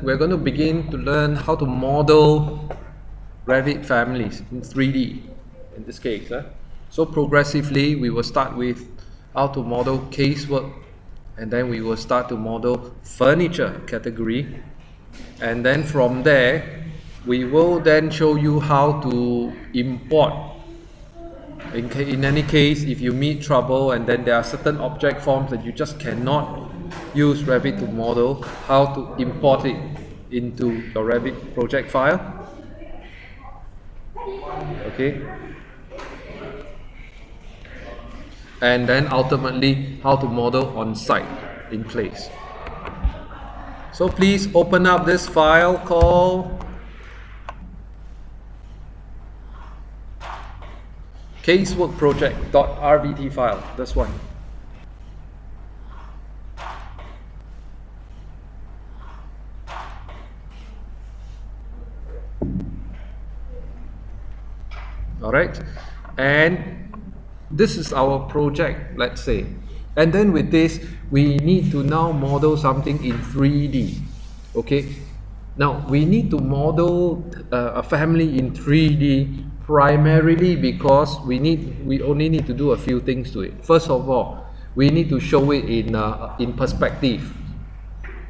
we're going to begin to learn how to model Revit families in 3D in this case. So progressively we will start with how to model casework, and then we will start to model furniture category, and then from there we will then show you how to import. In any case, if you meet trouble and then there are certain object forms that you just cannot use Revit to model, how to import it into your Revit project file. Okay. And then ultimately how to model on site in place. So please open up this file called Casework project.rvt file, this one. Alright, and this is our project, let's say, and then with this we need to now model something in 3D. Okay, now we need to model a family in 3D primarily because we only need to do a few things to it. First of all, we need to show it in perspective.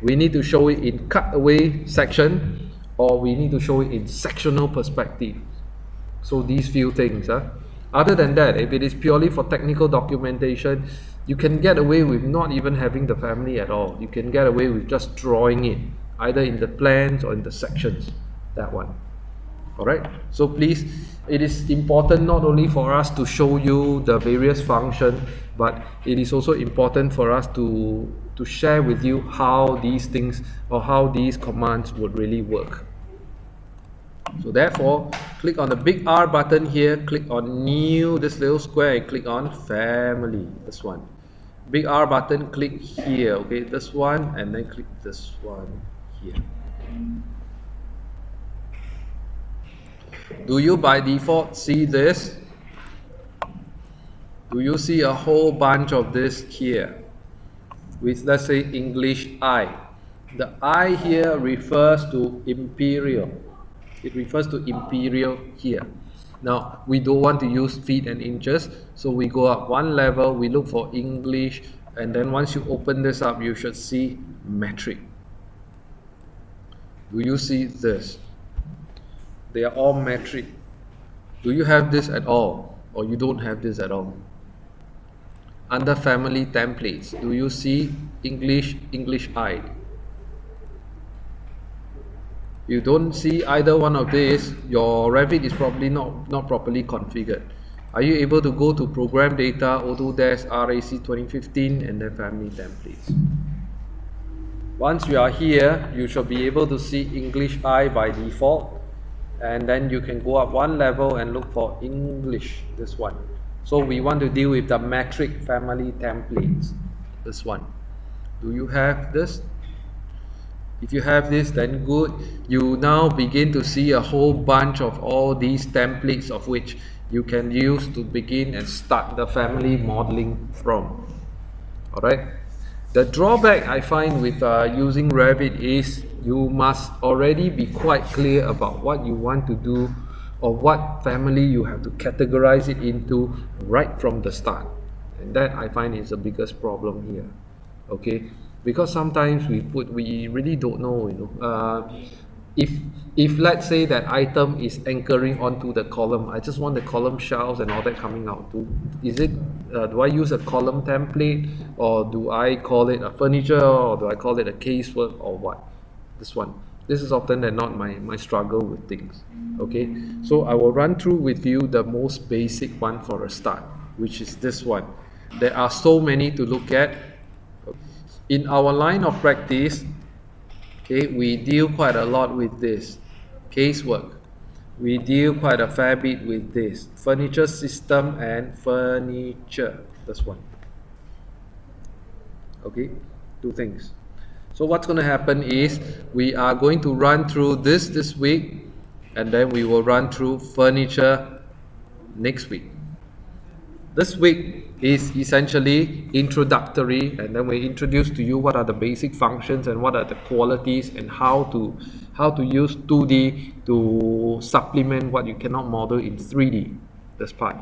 We need to show it in cutaway section, or we need to show it in sectional perspective. So these few things. Other than that, if it is purely for technical documentation, you can get away with not even having the family at all. You can get away with just drawing it, either in the plans or in the sections, that one. Alright, so please, it is important not only for us to show you the various functions, but it is also important for us to share with you how these things or how these commands would really work. So therefore, click on the big R button here, click on new, this little square, and click on family, this one. Big R button, click here, okay, this one, and then click this one here. Do you by default see this? Do you see a whole bunch of this here with, let's say, English I? The I here refers to imperial. It refers to imperial here. Now we don't want to use feet and inches, so we go up one level, we look for English, and then once you open this up you should see metric. Do you see this? They are all metric. Do you have this at all, or you don't have this at all? Under family templates, do you see English I? You don't see either one of these, your Revit is probably not properly configured. Are you able to go to program data, Autodesk RAC 2015, and then family templates? Once you are here, you should be able to see English I by default, and then you can go up one level and look for English, this one. So we want to deal with the metric family templates, this one. Do you have this? If you have this, then good. You now begin to see a whole bunch of all these templates of which you can use to begin and start the family modeling from. Alright. The drawback I find with using Revit is you must already be quite clear about what you want to do or what family you have to categorize it into right from the start. And that I find is the biggest problem here. Okay, because sometimes we really don't know, if let's say that item is anchoring onto the column, I just want the column shelves and all that coming out. Do I use a column template, or do I call it a furniture, or do I call it a casework, or what? This one. This is often than not my struggle with things. Okay, so I will run through with you the most basic one for a start, which is this one. There are so many to look at. In our line of practice, okay, we deal quite a lot with this casework. We deal quite a fair bit with this furniture system and furniture. This one. Okay, two things. So what's going to happen is we are going to run through this week, and then we will run through furniture next week. This week is essentially introductory, and then we introduce to you what are the basic functions and what are the qualities and how to use 2D to supplement what you cannot model in 3D. That's part.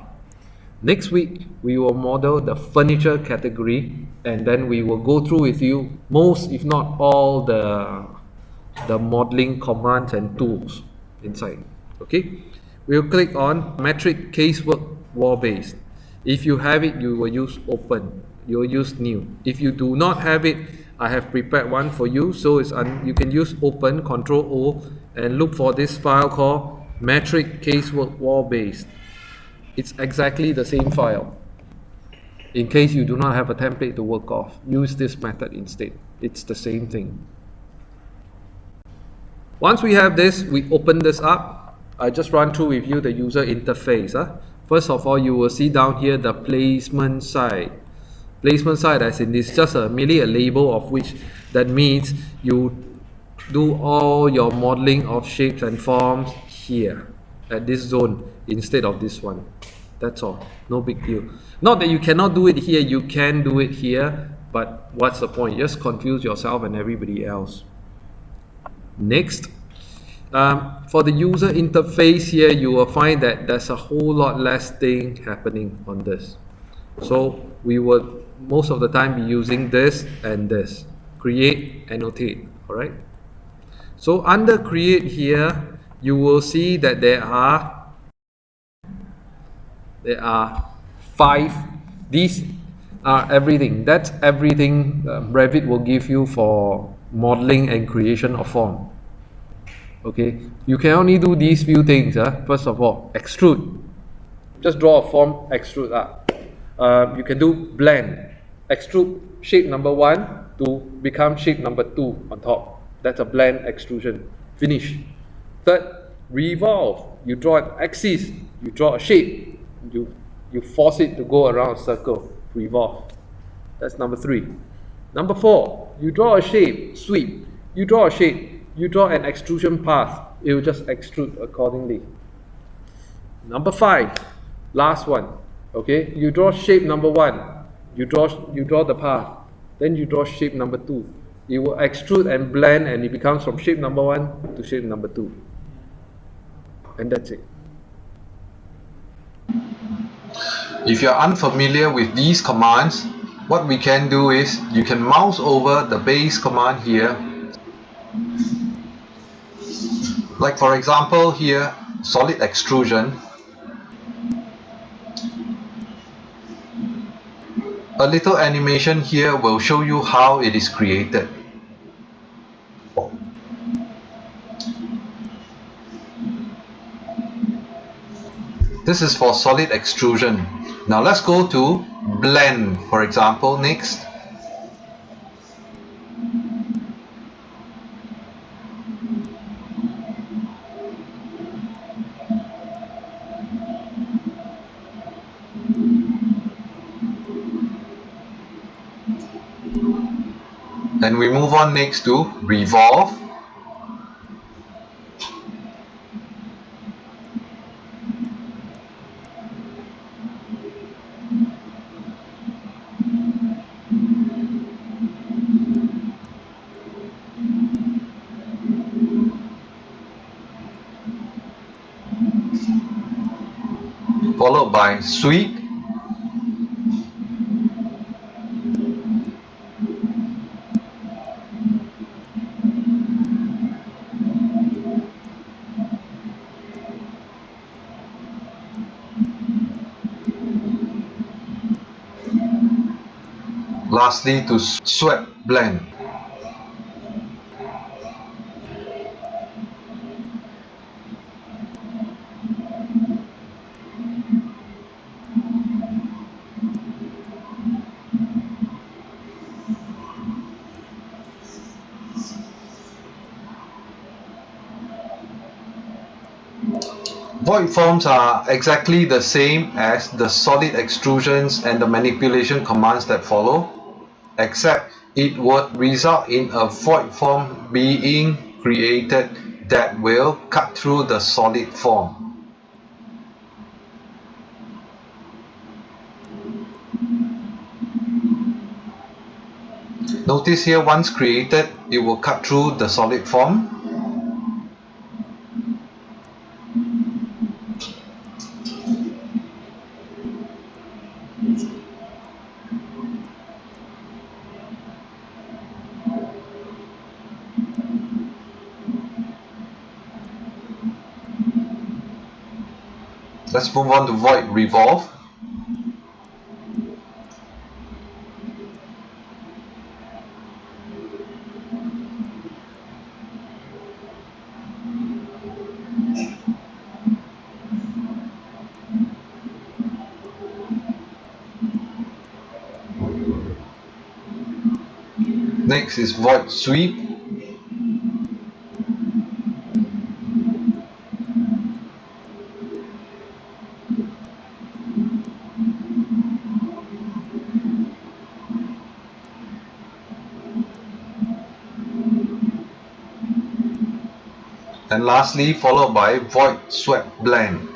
Next week, we will model the furniture category, and then we will go through with you most, if not all, the modeling commands and tools inside. Okay, we'll click on Parametric Casework wall based. If you have it, you will use open, you will use new. If you do not have it, I have prepared one for you, so you can use open, Control O, and look for this file called Metric Casework wall based. It's exactly the same file. In case you do not have a template to work off, use this method instead. It's the same thing. Once we have this, we open this up. I just run through with you the user interface. First of all, you will see down here the placement side. Placement side, as in this, just merely a label of which that means you do all your modeling of shapes and forms here at this zone instead of this one. That's all. No big deal. Not that you cannot do it here, you can do it here, but what's the point? Just confuse yourself and everybody else. Next, for the user interface here, you will find that there's a whole lot less thing happening on this. So we will most of the time be using this and this. Create, annotate, alright? So under create here, you will see that there are 5. These are everything. That's everything Revit will give you for modeling and creation of form. Okay, you can only do these few things. First of all, extrude. Just draw a form, extrude up. You can do blend. Extrude shape number 1 to become shape number 2 on top. That's a blend extrusion. Finish. Third, revolve. You draw an axis. You draw a shape. You force it to go around a circle. Revolve. That's number 3. Number 4, you draw a shape. Sweep. You draw a shape. You draw an extrusion path. It will just extrude accordingly. Number 5, last one. Okay, you draw shape number 1. You draw the path. Then you draw shape number 2. It will extrude and blend, and it becomes from shape number 1 to shape number 2. And that's it. If you're unfamiliar with these commands, what we can do is you can mouse over the base command here. Like for example here, solid extrusion. A little animation here will show you how it is created. This is for solid extrusion. Now let's go to blend, for example, next. Then we move on next to revolve. Followed by sweep. Lastly, to swept blend. Void forms are exactly the same as the solid extrusions and the manipulation commands that follow, except it would result in a void form being created that will cut through the solid form. Notice here, once created, it will cut through the solid form. Let's move on to void revolve. Next is void sweep. And lastly, followed by void swept blend.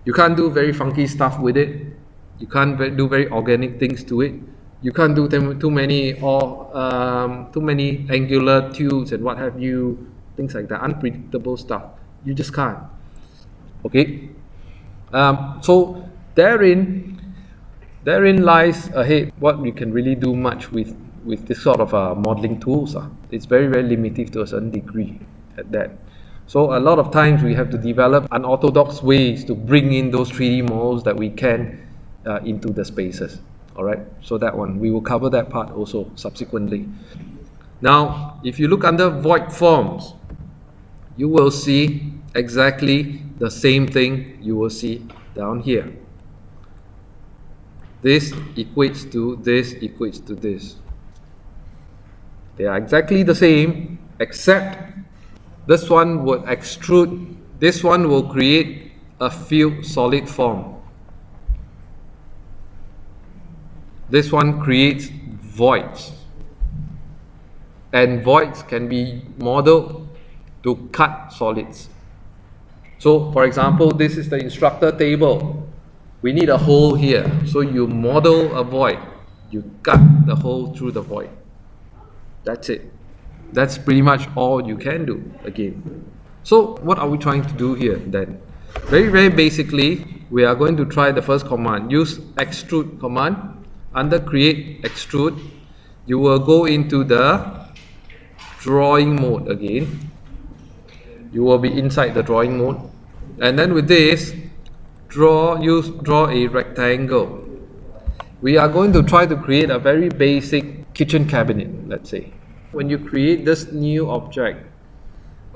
You can't do very funky stuff with it. You can't do very organic things to it. You can't do too many angular tubes and what have you, things like that, unpredictable stuff. You just can't. Okay. So therein lies ahead what we can really do much with this sort of modeling tools. It's very, very limited to a certain degree at that. So a lot of times we have to develop unorthodox ways to bring in those 3D models that we can into the spaces. All right, so that one, we will cover that part also subsequently. Now, if you look under void forms, you will see exactly the same thing you will see down here. This equates to this, equates to this. They are exactly the same, except this one will extrude, this one will create a field solid form. This one creates voids. And voids can be modeled to cut solids. So, for example, this is the instructor table. We need a hole here. So you model a void. You cut the hole through the void. That's it. That's pretty much all you can do again. So what are we trying to do here then? Very, very basically, we are going to try the first command. Use extrude command. Under create extrude, you will go into the drawing mode again. You will be inside the drawing mode. And then with this, draw a rectangle. We are going to try to create a very basic kitchen cabinet, let's say. When you create this new object,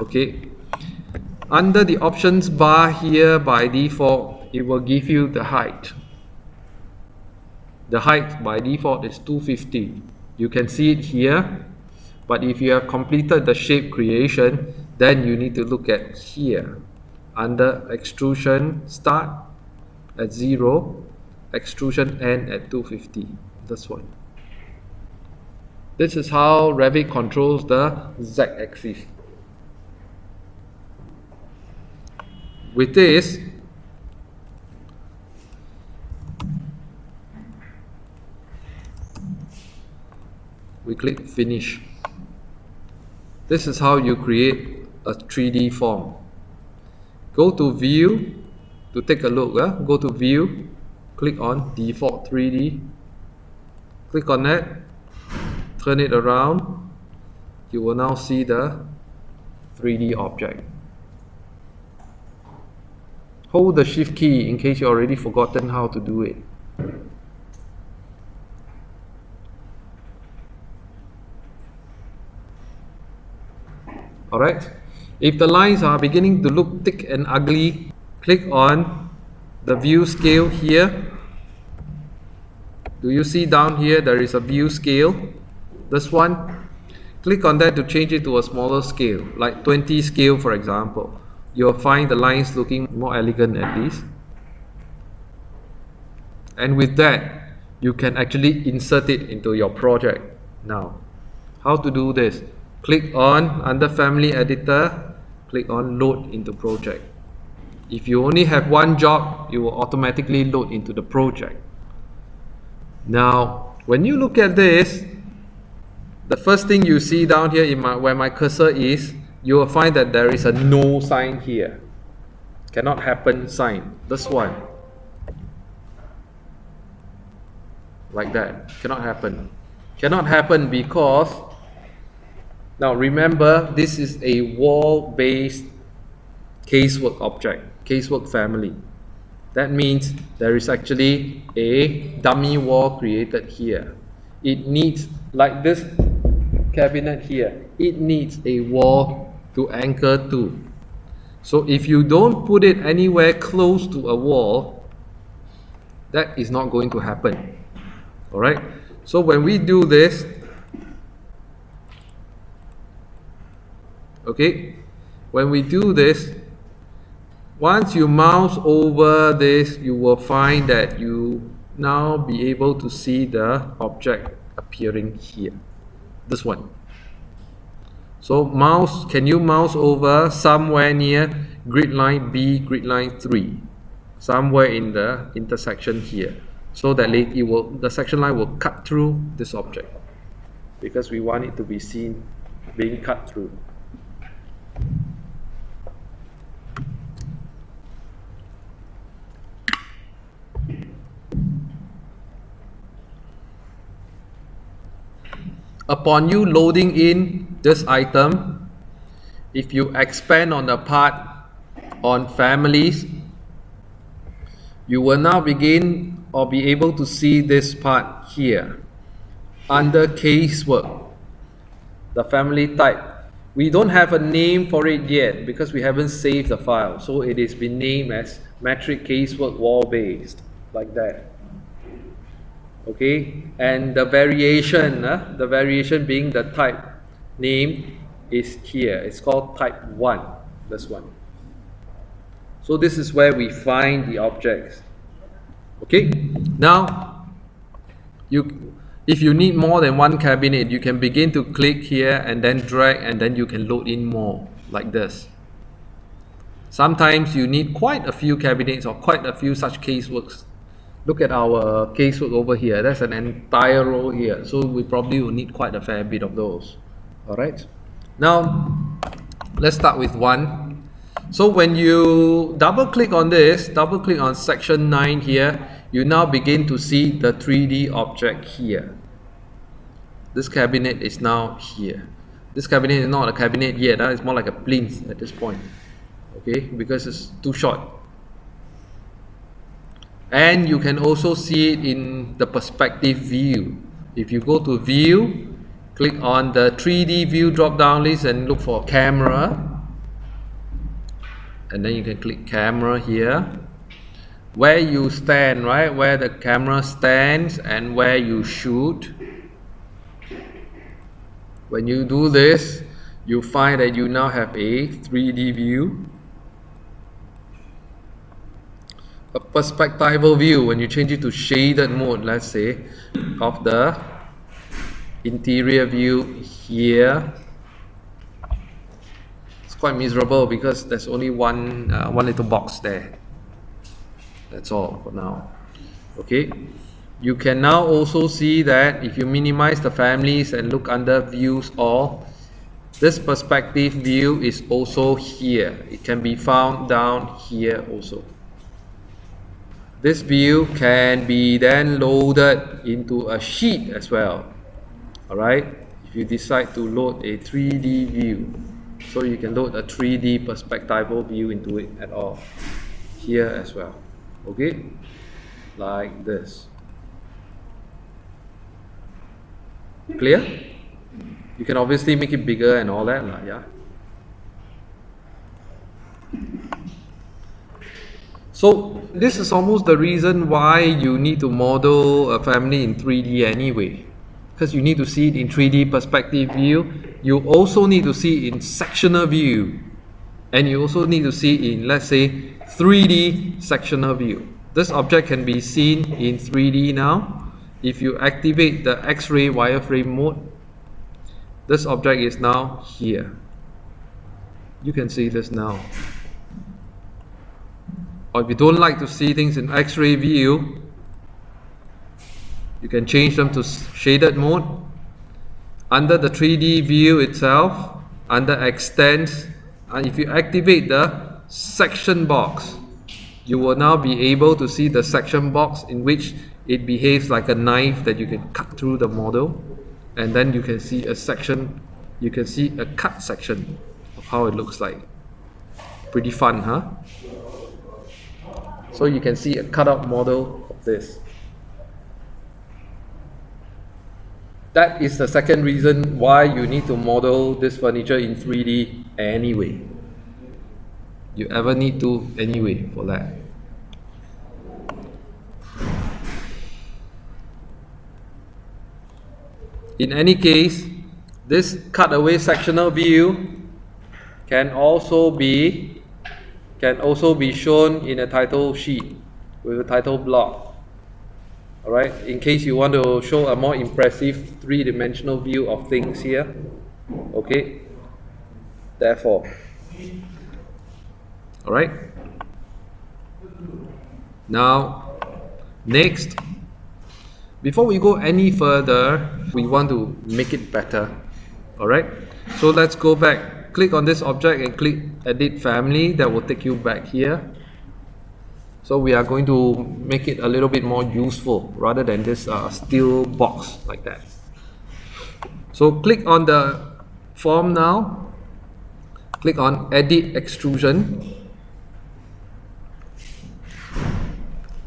okay, under the options bar here by default, it will give you the height. The height by default is 250. You can see it here, but if you have completed the shape creation, then you need to look at here. Under extrusion start at 0, extrusion end at 250. This one. This is how Revit controls the z-axis. With this, we click finish. This is how you create a 3D form. Go to view to take a look. Go to view, click on default 3D, click on that, turn it around. You will now see the 3D object. Hold the shift key in case you already forgotten how to do it. Alright, if the lines are beginning to look thick and ugly, click on the view scale here. Do you see down here there is a view scale? This one, click on that to change it to a smaller scale, like 20 scale for example. You'll find the lines looking more elegant at least. And with that, you can actually insert it into your project. Now, how to do this? Click on under family editor, click on load into project. If you only have one job, it will automatically load into the project. Now, when you look at this, the first thing you see down here in where my cursor is, you will find that there is a no sign here. Cannot happen sign. This one. Like that. Cannot happen. Cannot happen because, now remember, this is a wall-based casework object, casework family. That means there is actually a dummy wall created here. It needs, like this cabinet here, it needs a wall to anchor to. So if you don't put it anywhere close to a wall, that is not going to happen. Alright, so when we do this, okay, when we do this, once you mouse over this, you will find that you now be able to see the object appearing here. This one. So mouse, can you mouse over somewhere near grid line B, grid line 3, somewhere in the intersection here, so that the section line will cut through this object, because we want it to be seen being cut through. Upon you loading in this item, if you expand on the part on families, you will now begin or be able to see this part here under casework, the family type. We don't have a name for it yet because we haven't saved the file, so it is been named as Metric Casework Wall Based, like that. Okay, and the variation being the type name is here. It's called type 1, this one. So this is where we find the objects. Okay, now if you need more than one cabinet, you can begin to click here and then drag, and then you can load in more like this. Sometimes you need quite a few cabinets or quite a few such caseworks. Look at our casework over here. That's an entire row here. So we probably will need quite a fair bit of those. Alright. Now, let's start with one. So when you double click on this, double click on section 9 here, you now begin to see the 3D object here. This cabinet is now here. This cabinet is not a cabinet yet. It's more like a plinth at this point. Okay, because it's too short. And you can also see it in the perspective view. If you go to view, click on the 3D view drop down list and look for camera, and then you can click camera here, where you stand, right, where the camera stands and where you shoot. When you do this, you find that you now have a 3D view. A perspectival view, when you change it to shaded mode, let's say, of the interior view here. It's quite miserable because there's only one little box there. That's all for now. Okay, you can now also see that if you minimize the families and look under views all, this perspective view is also here. It can be found down here also. This view can be then loaded into a sheet as well. Alright, if you decide to load a 3D view, so you can load a 3D perspectival view into it at all here as well. Okay, like this. Clear? You can obviously make it bigger and all that, yeah. So this is almost the reason why you need to model a family in 3D anyway, because you need to see it in 3D perspective view. You also need to see it in sectional view, and you also need to see it in, let's say, 3D sectional view. This object can be seen in 3D now. If you activate the X-ray wireframe mode, this object is now here. You can see this now. Or if you don't like to see things in X-ray view, you can change them to shaded mode. Under the 3D view itself, under extends, and if you activate the section box, you will now be able to see the section box in which it behaves like a knife that you can cut through the model, and then you can see a section, you can see a cut section of how it looks like. Pretty fun, huh? So you can see a cut-out model of this. That is the second reason why you need to model this furniture in 3D anyway. You ever need to anyway for that. In any case, this cutaway sectional view can also be shown in a title sheet with a title block. Alright, in case you want to show a more impressive three-dimensional view of things here. Okay, therefore. Alright. Now, next, before we go any further, we want to make it better. Alright, so let's go back. Click on this object and click Edit Family. That will take you back here. So we are going to make it a little bit more useful rather than this steel box like that. So click on the form now. Click on Edit Extrusion.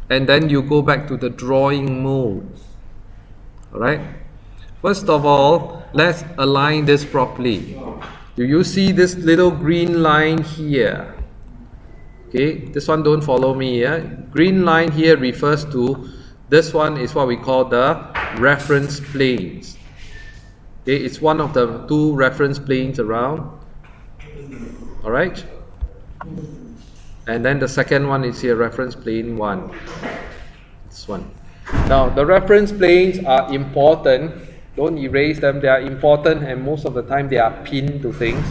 And then you go back to the drawing mode. Alright. First of all, let's align this properly. Do you see this little green line here? Okay, this one don't follow me here. Green line here refers to, this one is what we call the reference planes. Okay, it's one of the two reference planes around. Alright. And then the second one is here, reference plane 1. This one. Now, the reference planes are important. Don't erase them. They are important, and most of the time they are pinned to things.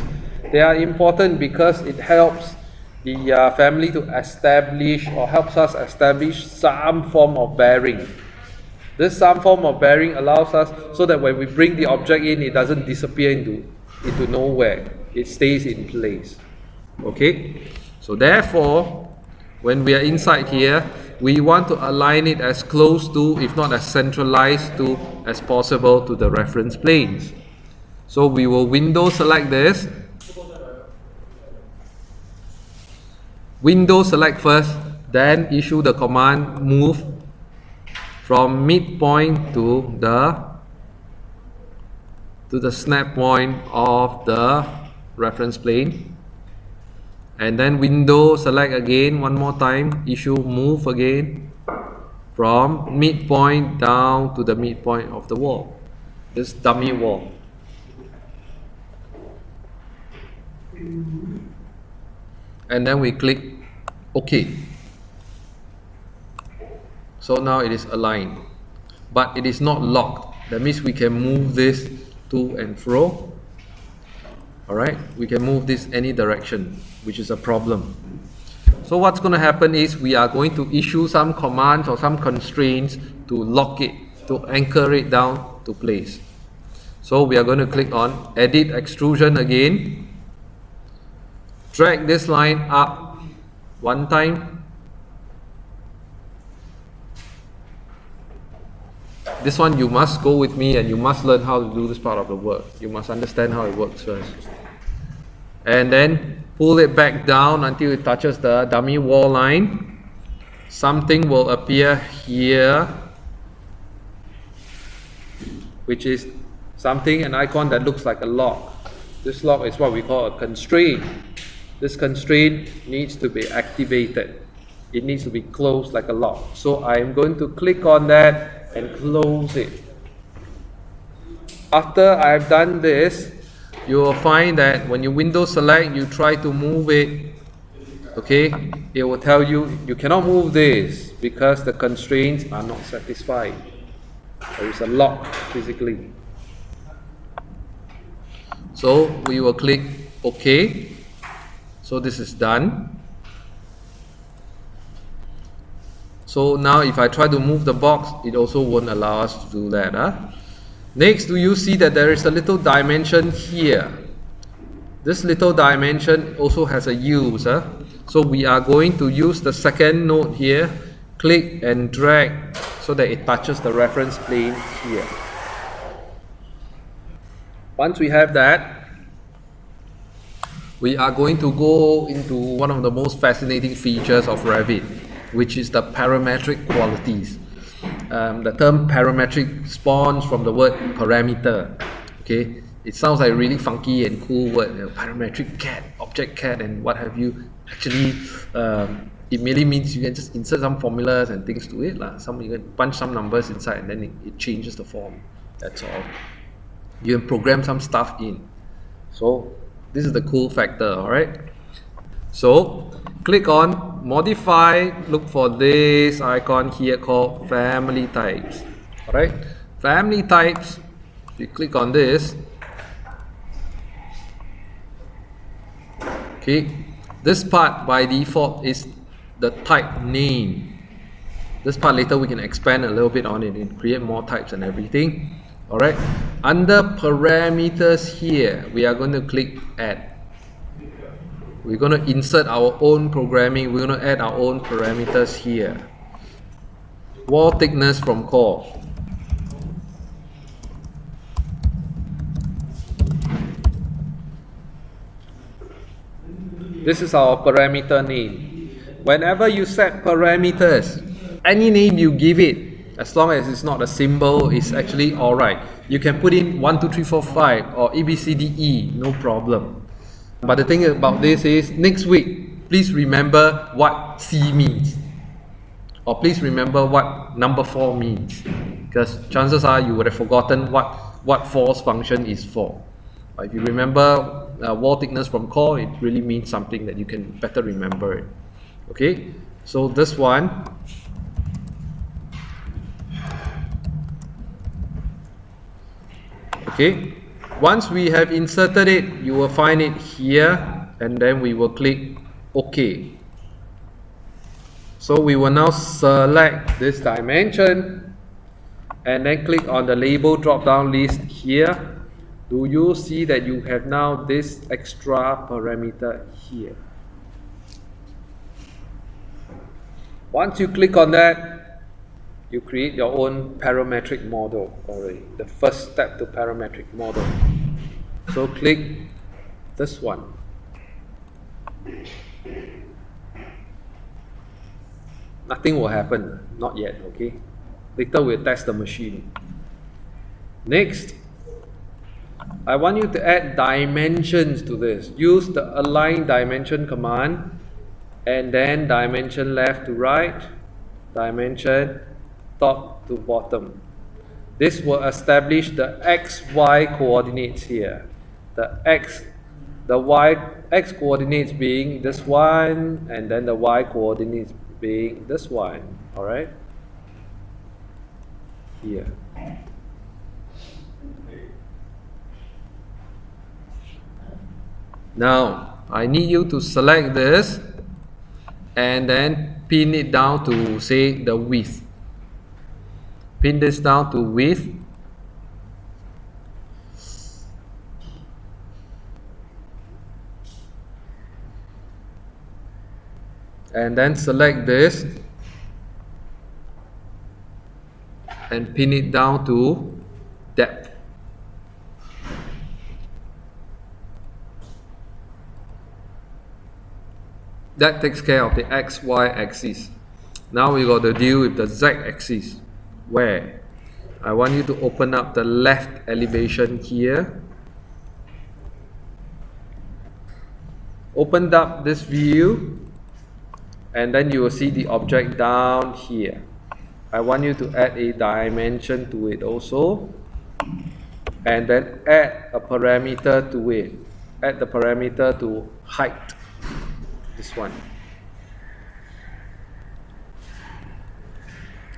They are important because it helps the family to establish, or helps us establish some form of bearing. This some form of bearing allows us so that when we bring the object in, it doesn't disappear into nowhere. It stays in place. Okay? So therefore, when we are inside here, we want to align it as close to, if not as centralized to, as possible to the reference planes. So we will window select this. Window select first, then issue the command move from midpoint to the snap point of the reference plane, and then window select again one more time, issue move again from midpoint down to the midpoint of the wall, this dummy wall. And then we click OK. So now it is aligned, but it is not locked. That means we can move this to and fro. Alright, we can move this any direction, which is a problem. So what's going to happen is we are going to issue some commands or some constraints to lock it, to anchor it down to place. So we are going to click on Edit Extrusion again. Drag this line up one time. This one you must go with me and you must learn how to do this part of the work. You must understand how it works first. And then pull it back down until it touches the dummy wall line. Something will appear here, which is something, an icon that looks like a lock. This lock is what we call a constraint. This constraint needs to be activated. It needs to be closed like a lock. So I am going to click on that and close it. After I've done this, you will find that when you window select, you try to move it okay, it will tell you you cannot move this because the constraints are not satisfied. There is a lock physically. So we will click OK. So this is done. So now if I try to move the box, it also won't allow us to do that. Next, do you see that there is a little dimension here? This little dimension also has a use. So we are going to use the second node here, click and drag so that it touches the reference plane here. Once we have that, we are going to go into one of the most fascinating features of Revit, which is the parametric qualities. The term parametric spawns from the word parameter. Okay, it sounds like a really funky and cool word, parametric CAD, object CAD, and what have you. Actually, it merely means you can just insert some formulas and things to it. You can punch some numbers inside and then it changes the form. That's all. You can program some stuff in. So this is the cool factor, alright? So click on modify, look for this icon here called family types. Alright, family types, you click on this. Okay, this part by default is the type name. This part later we can expand a little bit on it and create more types and everything. Alright, under parameters here, we are going to click add. We're going to insert our own programming. We're going to add our own parameters here. Wall thickness from core. This is our parameter name. Whenever you set parameters, any name you give it, as long as it's not a symbol, it's actually alright. You can put in 1, 2, 3, 4, 5 or A, B, C, D, E, no problem. But the thing about this is, next week, please remember what C means. Or please remember what number 4 means. Because chances are you would have forgotten what force function is for. But if you remember wall thickness from core, it really means something that you can better remember it. Okay, so this one. Okay, once we have inserted it, you will find it here and then we will click OK. So we will now select this dimension and then click on the label drop down list here. Do you see that you have now this extra parameter here? Once you click on that, you create your own parametric model already. The first step to parametric model. So click this one. Nothing will happen, not yet, okay? Later we'll test the machine. Next, I want you to add dimensions to this. Use the align dimension command and then dimension left to right, dimension top to bottom. This will establish the XY coordinates here. The X coordinates being this one, and then the Y coordinates being this one. Alright? Here. Now, I need you to select this and then pin it down to, say, the width. Pin this down to width. And then select this and pin it down to depth. That takes care of the XY axis. Now we got to deal with the Z axis. Where I want you to open up the left elevation here. Opened up this view and then you will see the object down here. I want you to add a dimension to it also and then add a parameter to it. Add the parameter to height. This one.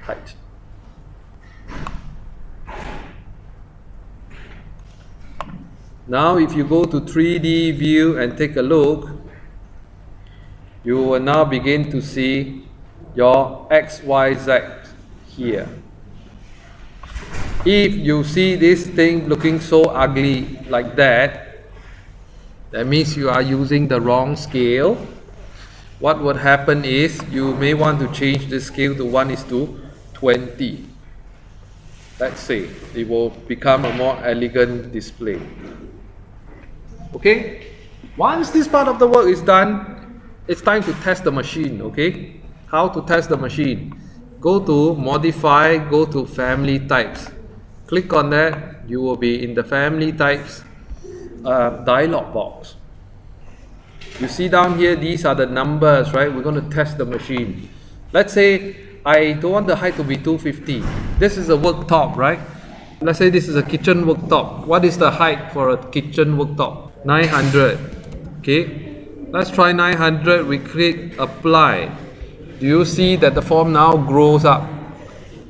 height. Now if you go to 3D view and take a look, you will now begin to see your XYZ here. If you see this thing looking so ugly like that, that means you are using the wrong scale. What would happen is you may want to change the scale to 1:20. Let's say it will become a more elegant display. Okay, once this part of the work is done, it's time to test the machine. Okay, how to test the machine? Go to modify, go to family types, click on that. You will be in the family types dialog box. You see down here, these are the numbers, right? We're going to test the machine. Let's say I don't want the height to be 250. This is a worktop, right? Let's say this is a kitchen worktop. What is the height for a kitchen worktop? 900. Okay, let's try 900. We click apply. Do you see that the form now grows up?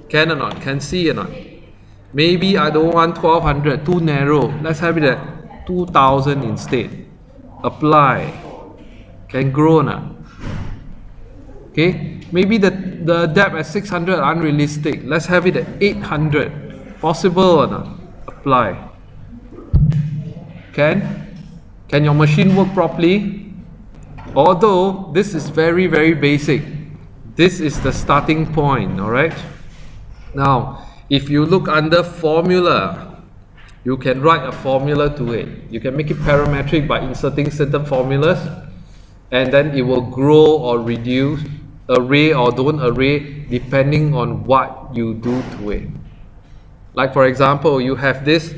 Can or not? Can see or not? Maybe I don't want 1200, too narrow. Let's have it at 2000 instead. Apply. Can grow or not? Okay, maybe the depth at 600 unrealistic. Let's have it at 800. Possible or not? Apply. Can your machine work properly? Although this is very, very basic. This is the starting point, alright? Now, if you look under formula, you can write a formula to it. You can make it parametric by inserting certain formulas, and then it will grow or reduce, array or don't array, depending on what you do to it. Like for example, you have this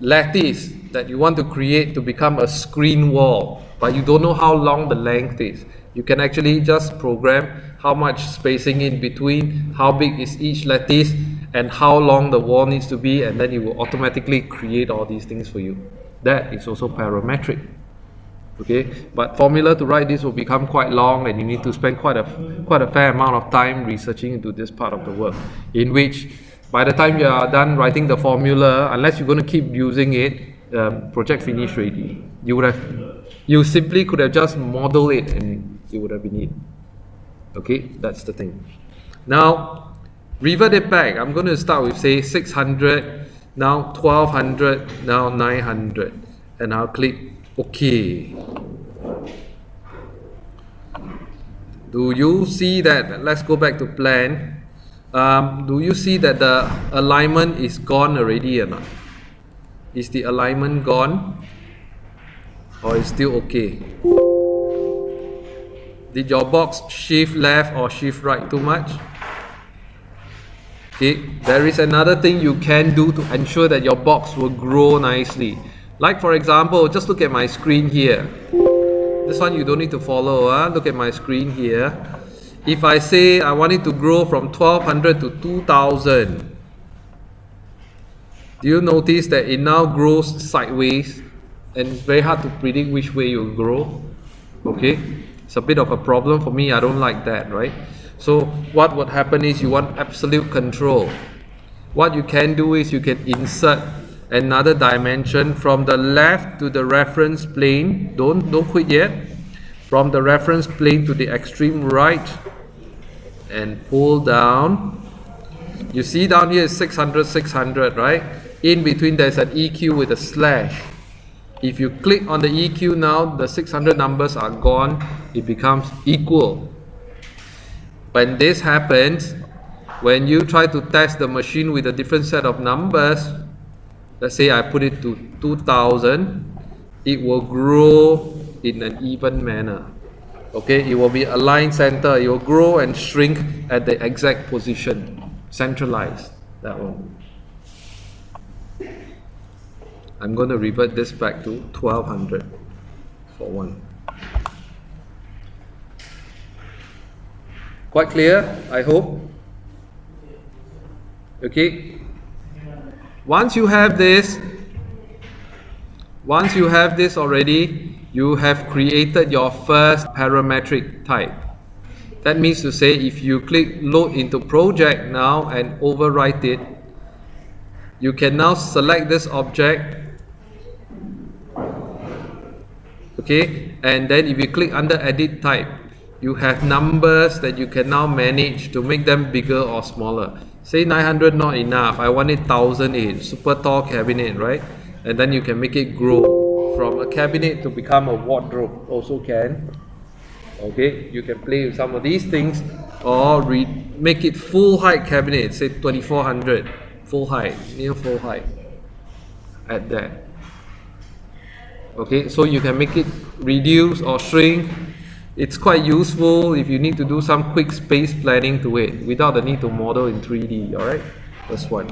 lattice that you want to create to become a screen wall, but you don't know how long the length is. You can actually just program how much spacing in between, how big is each lattice, and how long the wall needs to be, and then it will automatically create all these things for you. That is also parametric. Okay, but formula to write this will become quite long, and you need to spend quite a fair amount of time researching into this part of the work, in which by the time you are done writing the formula, unless you're going to keep using it, project finish ready. You simply could have just modeled it and it would have been it. Okay, that's the thing. Now revert it back. I'm going to start with say 600, now 1200, now 900, and I'll click OK. Do you see that? Let's go back to plan. Do you see that the alignment is gone already or not? Is the alignment gone, or is still okay? Did your box shift left or shift right too much? Okay, there is another thing you can do to ensure that your box will grow nicely. Like for example, just look at my screen here. This one you don't need to follow. Look at my screen here. If I say I want it to grow from 1200 to 2000, do you notice that it now grows sideways, and it's very hard to predict which way it will grow? Okay, it's a bit of a problem for me. I don't like that, right? So what would happen is you want absolute control. What you can do is you can insert another dimension from the left to the reference plane. Don't quit yet. From the reference plane to the extreme right, and pull down. You see down here is 600, 600, right? In between there's an EQ with a slash. If you click on the EQ now, the 600 numbers are gone. It becomes equal. When this happens, when you try to test the machine with a different set of numbers, let's say I put it to 2000, it will grow in an even manner. Okay, it will be aligned center. It will grow and shrink at the exact position, centralized. That one. I'm going to revert this back to 1200 for one. Quite clear, I hope. Okay. Once you have this already, you have created your first parametric type. That means to say, if you click load into project now and overwrite it, you can now select this object, okay, and then if you click under edit type, you have numbers that you can now manage to make them bigger or smaller. Say 900 not enough, I want it 1008, super tall cabinet, right? And then you can make it grow from a cabinet to become a wardrobe, also can. Okay, you can play with some of these things, or make it full height cabinet, say 2400, full height, near full height, at that. Okay, so you can make it reduce or shrink. It's quite useful if you need to do some quick space planning to it without the need to model in 3D, alright? That's one.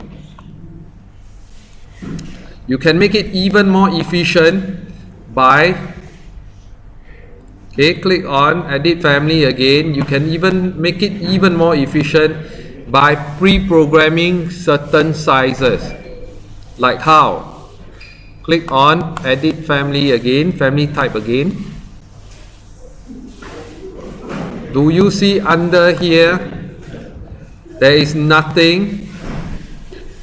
You can make it even more efficient by, okay, click on edit family again. You can even make it even more efficient by pre-programming certain sizes. Like how? Click on edit family again, family type again. Do you see under here there is nothing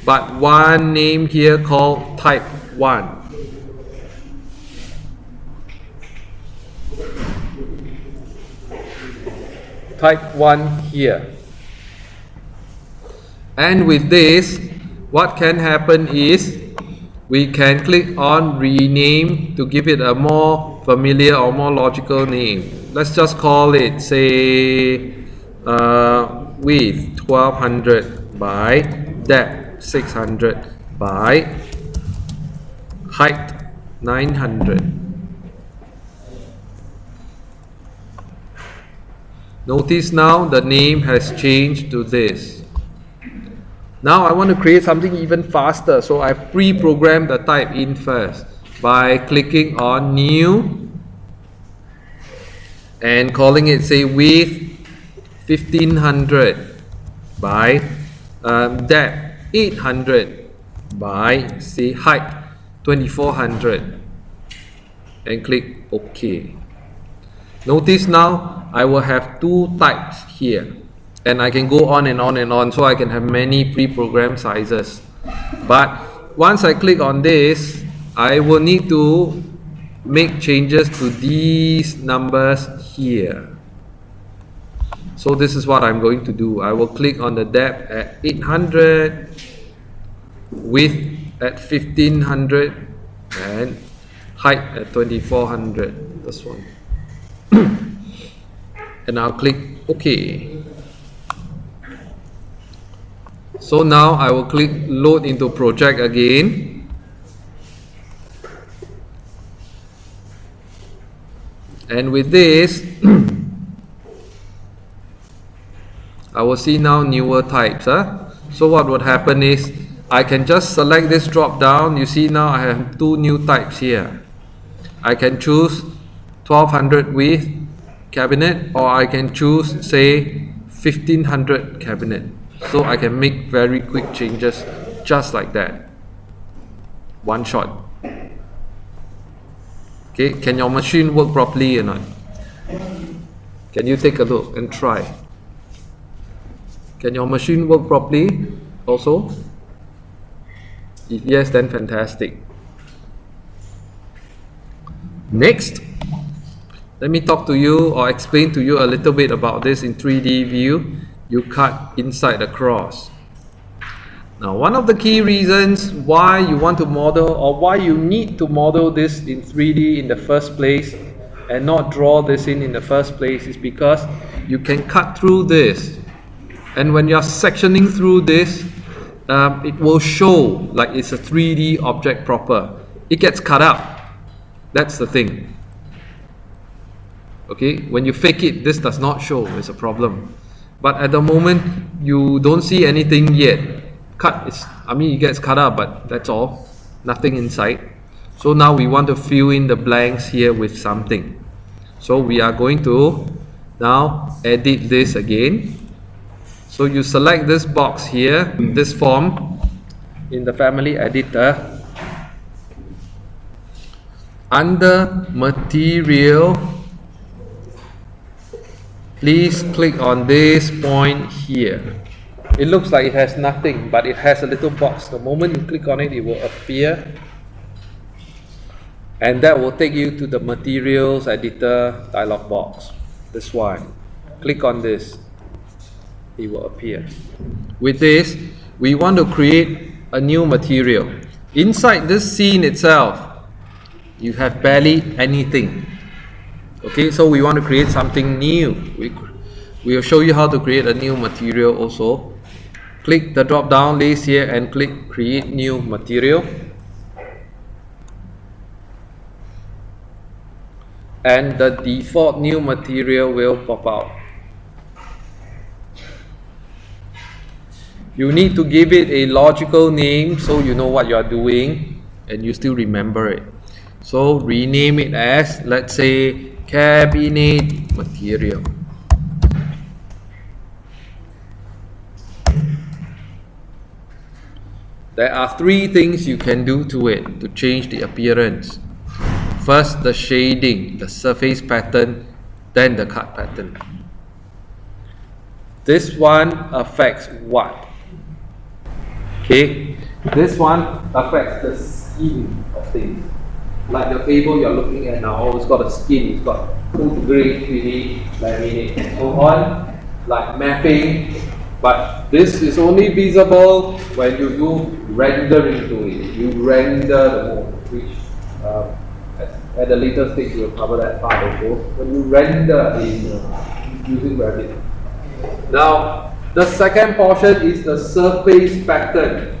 but one name here called type 1. Type 1 here. And with this, what can happen is we can click on rename to give it a more familiar or more logical name. Let's just call it, say, width 1200 by depth 600 by height 900. Notice now the name has changed to this. Now I want to create something even faster, so I pre-programmed the type in first by clicking on new and calling it, say, width 1500 by depth 800 by, say, height 2400, and click OK. Notice now I will have two types here, and I can go on and on and on, so I can have many pre-programmed sizes. But once I click on this, I will need to make changes to these numbers here. So this is what I'm going to do. I will click on the depth at 800, width at 1500, and height at 2400. This one. And I'll click OK. So now I will click load into project again. And with this, I will see now newer types. So what would happen is I can just select this drop down. You see now I have two new types here. I can choose 1200 width cabinet, or I can choose, say, 1500 cabinet. So I can make very quick changes just like that. One shot. Okay, can your machine work properly or not? Can you take a look and try? Can your machine work properly also? If yes, then fantastic. Next, let me talk to you or explain to you a little bit about this in 3D view. You cut inside across. Now, one of the key reasons why you want to model, or why you need to model this in 3D in the first place and not draw this in the first place, is because you can cut through this, and when you're sectioning through this, it will show like it's a 3D object proper. It gets cut out. That's the thing. Okay, when you fake it, this does not show. It's a problem. But at the moment, you don't see anything yet. It gets cut out, but that's all. Nothing inside. So now we want to fill in the blanks here with something. So we are going to now edit this again. So you select this box here, this form, in the family editor. Under material, please click on this point here. It looks like it has nothing, but it has a little box. The moment you click on it, it will appear, and that will take you to the materials editor dialog box. This one, click on this, it will appear. With this, we want to create a new material. Inside this scene itself, you have barely anything. Okay, so we want to create something new. We will show you how to create a new material also. Click the drop down list here and click create new material. And the default new material will pop out. You need to give it a logical name so you know what you are doing and you still remember it. So rename it as, let's say, cabinet material. There are three things you can do to it to change the appearance. First, the shading, the surface pattern, then the cut pattern. This one affects what? Okay, this one affects the skin of things. Like the table you're looking at now, it's got a skin, it's got food grade, 3D, laminate, and so on, like mapping. But this is only visible when you do rendering to it. You render the mode, which at a later stage we'll cover that part also. When you render using Revit. Now, the second portion is the surface pattern.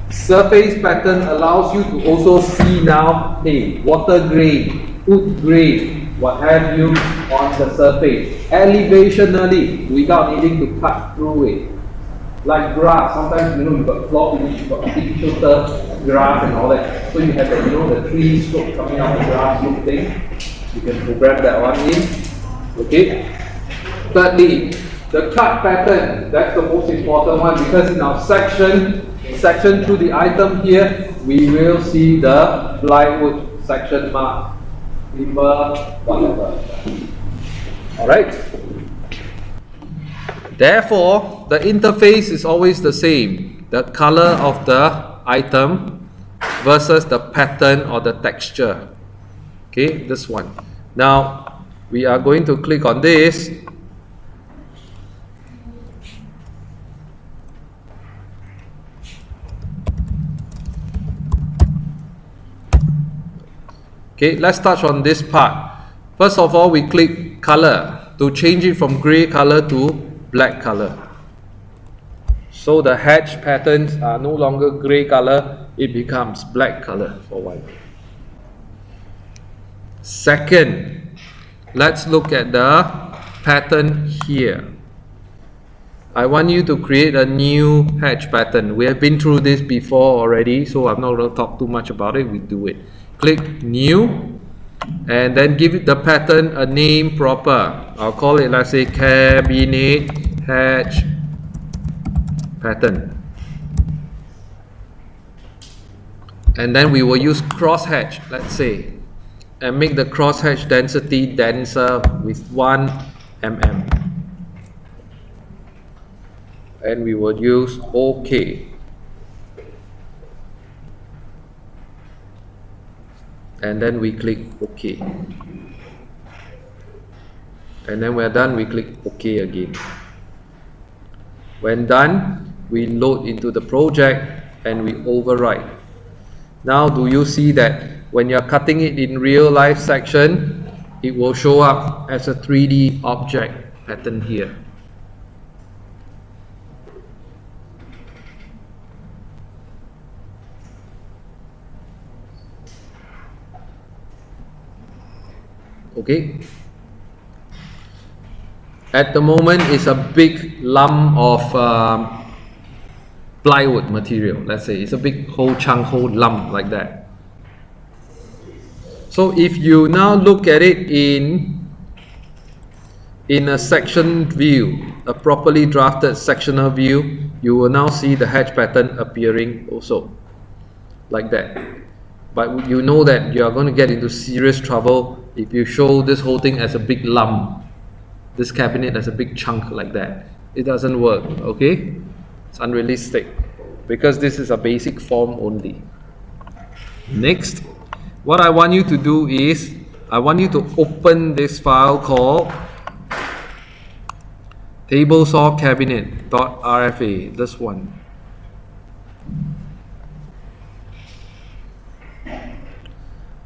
Surface pattern allows you to also see now, hey, water grade, wood grade, what have you on the surface, elevationally, without needing to cut through it. Like grass, sometimes you've got floor finish, you've got big filter grass and all that. So you have that, the tree stroke coming out of the grass look thing. You can program that one in. Okay. Thirdly, the cut pattern, that's the most important one, because in our section through the item here, we will see the plywood section mark, timber, whatever. Alright? Therefore, the interface is always the same. The color of the item versus the pattern or the texture. Okay, this one. Now, we are going to click on this. Okay, let's touch on this part. First of all, we click color to change it from gray color to black color. So the hatch patterns are no longer gray color, it becomes black color for one. Second, let's look at the pattern here. I want you to create a new hatch pattern. We have been through this before already, so I'm not going to talk too much about it. We do it. Click new and then give the pattern a name proper. I'll call it, let's say, cabinet hatch pattern. And then we will use crosshatch, let's say, and make the crosshatch density denser with 1 mm. And we will use OK. And then we click OK. And then we're done, we click OK again. When done, we load into the project and we overwrite. Now, do you see that when you're cutting it in real life section, it will show up as a 3D object pattern here. Okay. At the moment, it's a big lump of plywood material. Let's say it's a big whole chunk, whole lump like that. So if you now look at it in a section view, a properly drafted sectional view, you will now see the hatch pattern appearing also like that. But you know that you are going to get into serious trouble if you show this whole thing as a big lump. this cabinet as a big chunk like that. It doesn't work, okay? It's unrealistic because this is a basic form only. Next, what I want you to do is, I want you to open this file called tablesaw-cabinet.rfa, this one.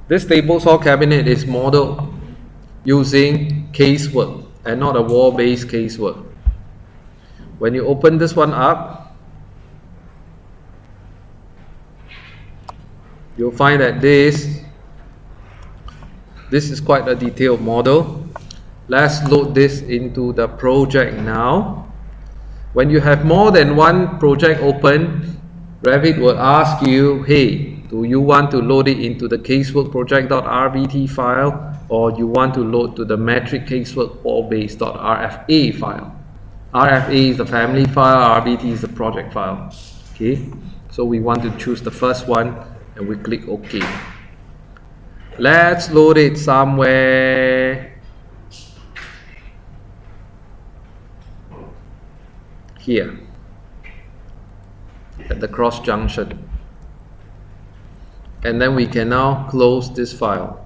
This table-saw cabinet is modeled using Casework and not a wall-based Casework. When you open this one up, you'll find that this is quite a detailed model. Let's load this into the project now. When you have more than one project open, Revit will ask you, hey, do you want to load it into the casework project.rbt file, or you want to load to the metric casework wall-based.rfa file? RFA is the family file, RBT is the project file. Okay, so we want to choose the first one and we click OK. Let's load it somewhere here at the cross junction, and then we can now close this file.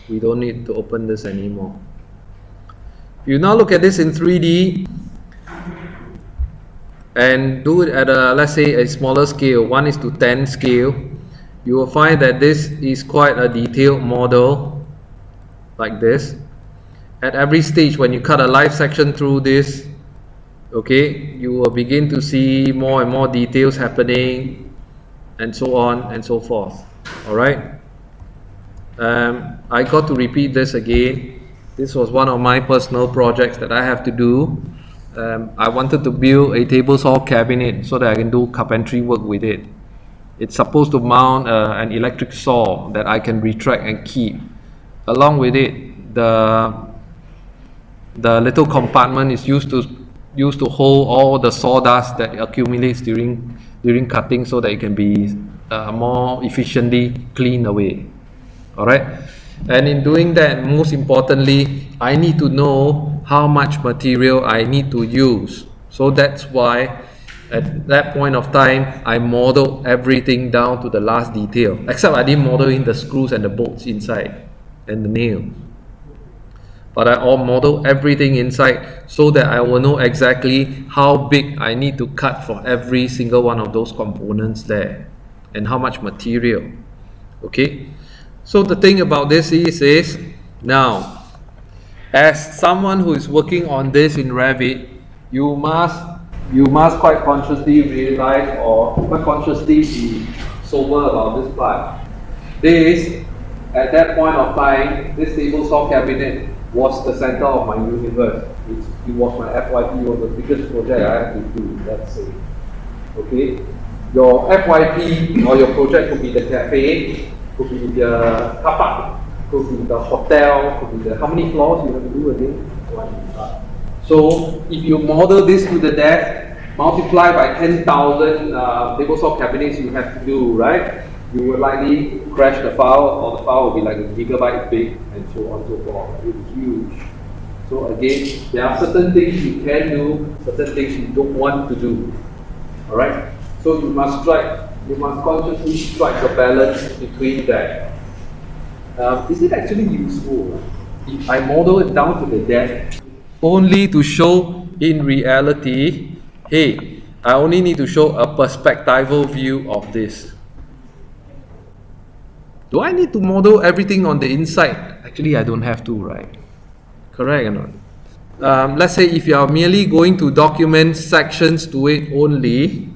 We don't need to open this anymore. You now look at this in 3D and do it at a, let's say, a smaller scale, 1:10 scale. You will find that this is quite a detailed model like this. At every stage, when you cut a live section through this, okay, you will begin to see more and more details happening, and so on and so forth. All right. I got to repeat this again. This was one of my personal projects that I have to do. I wanted to build a table saw cabinet so that I can do carpentry work with it. It's supposed to mount an electric saw that I can retract and keep. Along with it, the little compartment is used to hold all the sawdust that accumulates during cutting, so that it can be more efficiently cleaned away. All right, and in doing that, most importantly, I need to know how much material I need to use. So that's why at that point of time, I modeled everything down to the last detail, except I didn't model in the screws and the bolts inside and the nail. But I all model everything inside so that I will know exactly how big I need to cut for every single one of those components there, and how much material. Okay, so the thing about this is now, as someone who is working on this in Revit, you must quite consciously realize, or quite consciously be sober about this part. This, at that point of time, this table saw cabinet was the center of my universe. It was my FYP, was the biggest project I had to do, let's say. Okay, your FYP or your project could be the cafe, could be the car park, could be the hotel, could be the, how many floors you have to do again? One. So if you model this to the depth, multiply by 10,000 table saw cabinets you have to do, right? You will likely crash the file, or the file will be like a gigabyte big, and so on and so forth. It's huge. So again, there are certain things you can do, certain things you don't want to do. All right. So you must consciously strike a balance between that. Is it actually useful if I model it down to the depth, only to show in reality, hey, I only need to show a perspectival view of this? Do I need to model everything on the inside? Actually, I don't have to, right? Correct or not? Let's say if you are merely going to document sections to it only,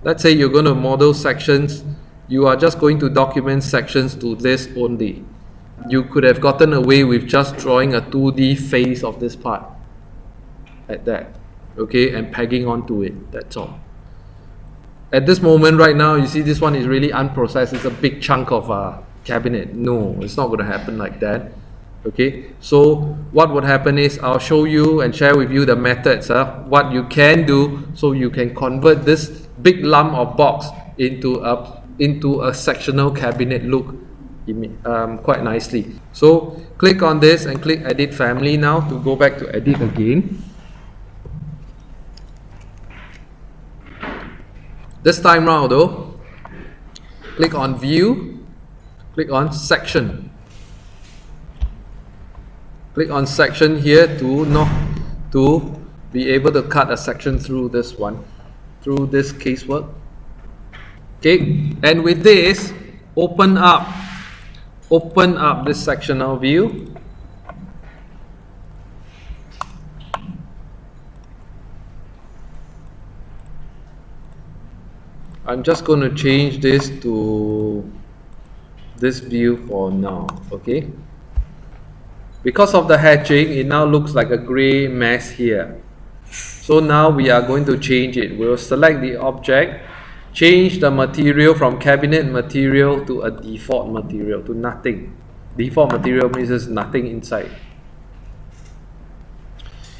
let's say you're going to model sections, you are just going to document sections to this only. You could have gotten away with just drawing a 2D face of this part, like that, okay, and pegging onto it, that's all. At this moment right now, you see this one is really unprocessed, it's a big chunk of cabinet. No, it's not going to happen like that. Okay, so what would happen is I'll show you and share with you the methods, what you can do so you can convert this big lump of box into a sectional cabinet look quite nicely. So click on this and click edit family now to go back to edit again. This time round though, click on view, click on section. Click on section here to be able to cut a section through this one, through this casework. Okay, and with this, open up this sectional view. I'm just going to change this to this view for now, okay? Because of the hatching, it now looks like a gray mess here. So now we are going to change it. We'll select the object, change the material from cabinet material to a default material, to nothing. Default material means there's nothing inside.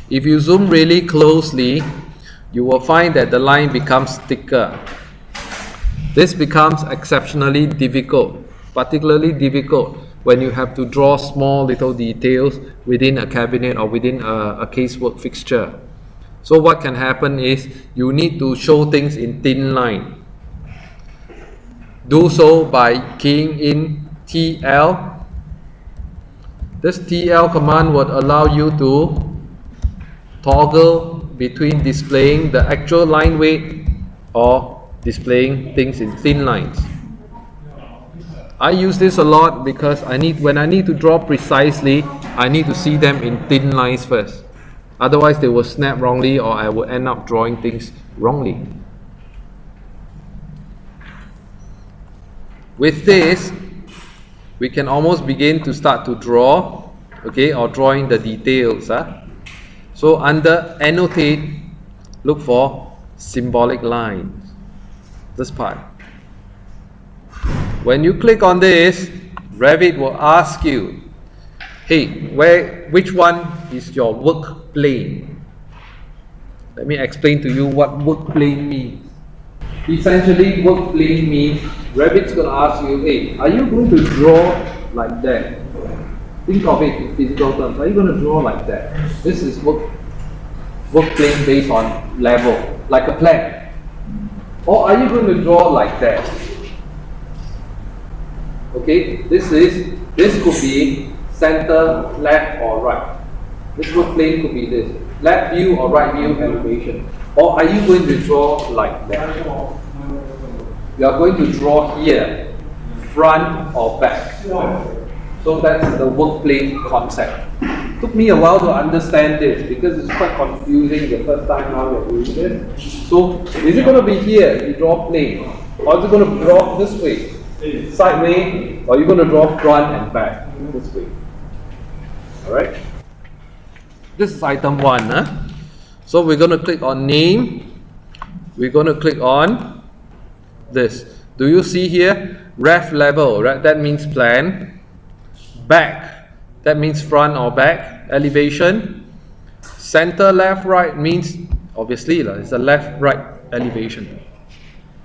If you zoom really closely, you will find that the line becomes thicker. This becomes exceptionally difficult, particularly difficult when you have to draw small little details within a cabinet or within a casework fixture. So what can happen is you need to show things in thin line. Do so by keying in TL. This TL command would allow you to toggle between displaying the actual line weight or displaying things in thin lines. I use this a lot because when I need to draw precisely, I need to see them in thin lines first. Otherwise they will snap wrongly or I will end up drawing things wrongly. With this, we can almost begin to start to draw, okay, or drawing the details. So under annotate, look for symbolic lines, this part. When you click on this, Revit will ask you, hey, which one is your work plane? Let me explain to you what work plane means. Essentially, work plane means Revit's going to ask you, hey, are you going to draw like that? Think of it in physical terms. Are you going to draw like that? This is work plane based on level, like a plan. Or are you going to draw like that? Okay, this could be center, left or right. This work plane could be this, left view or right view elevation. Or are you going to draw like that? You are going to draw here, front or back. So that's the work plane concept. Took me a while to understand this because it's quite confusing the first time now you're doing this. So is it going to be here, you draw plane, or is it going to draw this way? Sideways, or you're going to draw front and back this way. Alright? This is item 1. So we're going to click on name. We're going to click on this. Do you see here? Ref level, right? That means plan. Back, that means front or back. Elevation. Center, left, right means obviously it's a left, right elevation.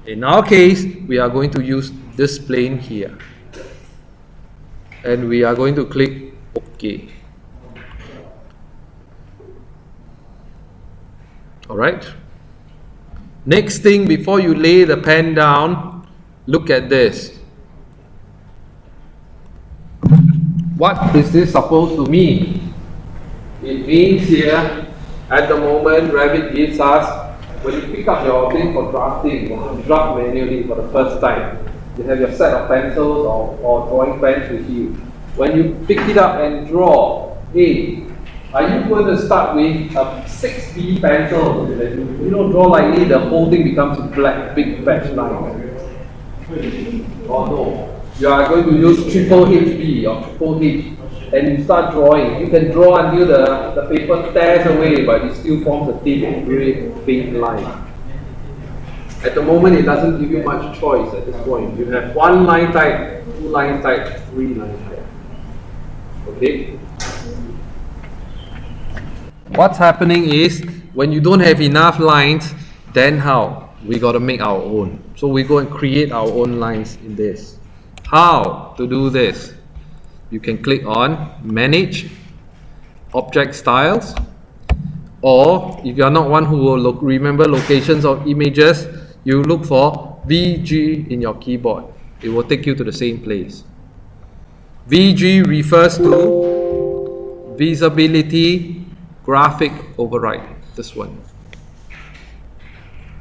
In our case, we are going to use this plane here. And we are going to click OK. Alright. Next thing, before you lay the pen down, look at this. What is this supposed to mean? It means here, at the moment, Revit gives us, when you pick up your thing for drafting, or draft manually for the first time, you have your set of pencils or drawing pens with you. When you pick it up and draw, hey, are you going to start with a 6B pencil? You don't draw like this, the whole thing becomes black, big batch line. Or no, you are going to use triple HB or triple H and you start drawing. You can draw until the paper tears away, but it still forms a thin, gray, faint line. At the moment, it doesn't give you much choice at this point. You have 1 line type, 2 line type, 3 line type. Okay? What's happening is, when you don't have enough lines, then how? We got to make our own. So we go and create our own lines in this. How to do this? You can click on Manage Object Styles, or if you are not one who will remember locations of images, you look for VG in your keyboard. It will take you to the same place. VG refers to Visibility Graphic Override. This one.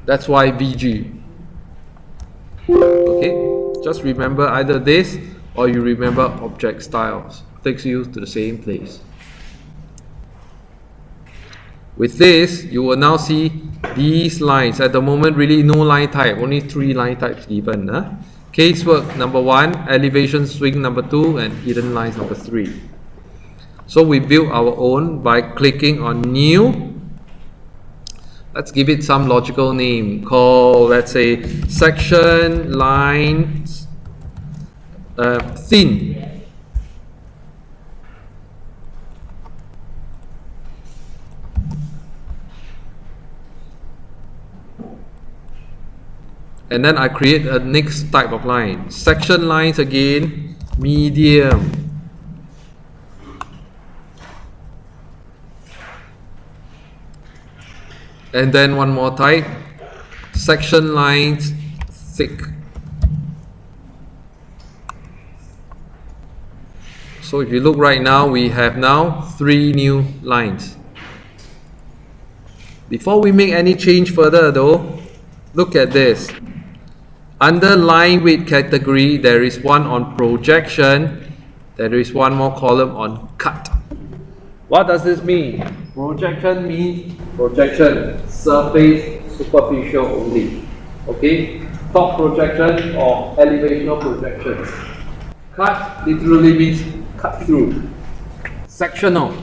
That's why VG. Okay, just remember either this or you remember Object Styles. Takes you to the same place. With this, you will now see these lines. At the moment, really no line type, only 3 line types given. Casework number 1, elevation swing number 2, and hidden lines number 3. So we build our own by clicking on New. Let's give it some logical name called, let's say, section lines thin. And then I create a next type of line. Section lines again, medium. And then one more type, section lines, thick. So if you look right now, we have now 3 new lines. Before we make any change further though, look at this. Under line width category, there is one on projection. There is one more column on cut. What does this mean? Projection means projection, surface, superficial only. Okay? Top projection or elevational projection. Cut literally means cut through. Sectional.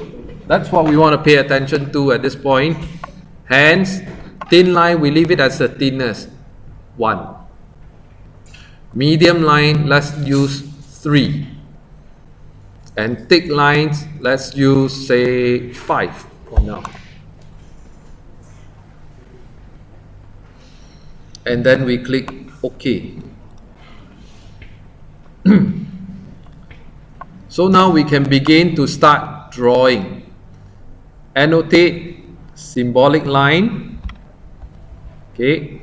That's what we want to pay attention to at this point. Hence, thin line, we leave it as the thinness, 1. Medium line, let's use 3. And thick lines, let's use, say, 5 for now. And then we click OK. So now we can begin to start drawing. Annotate symbolic line. Okay.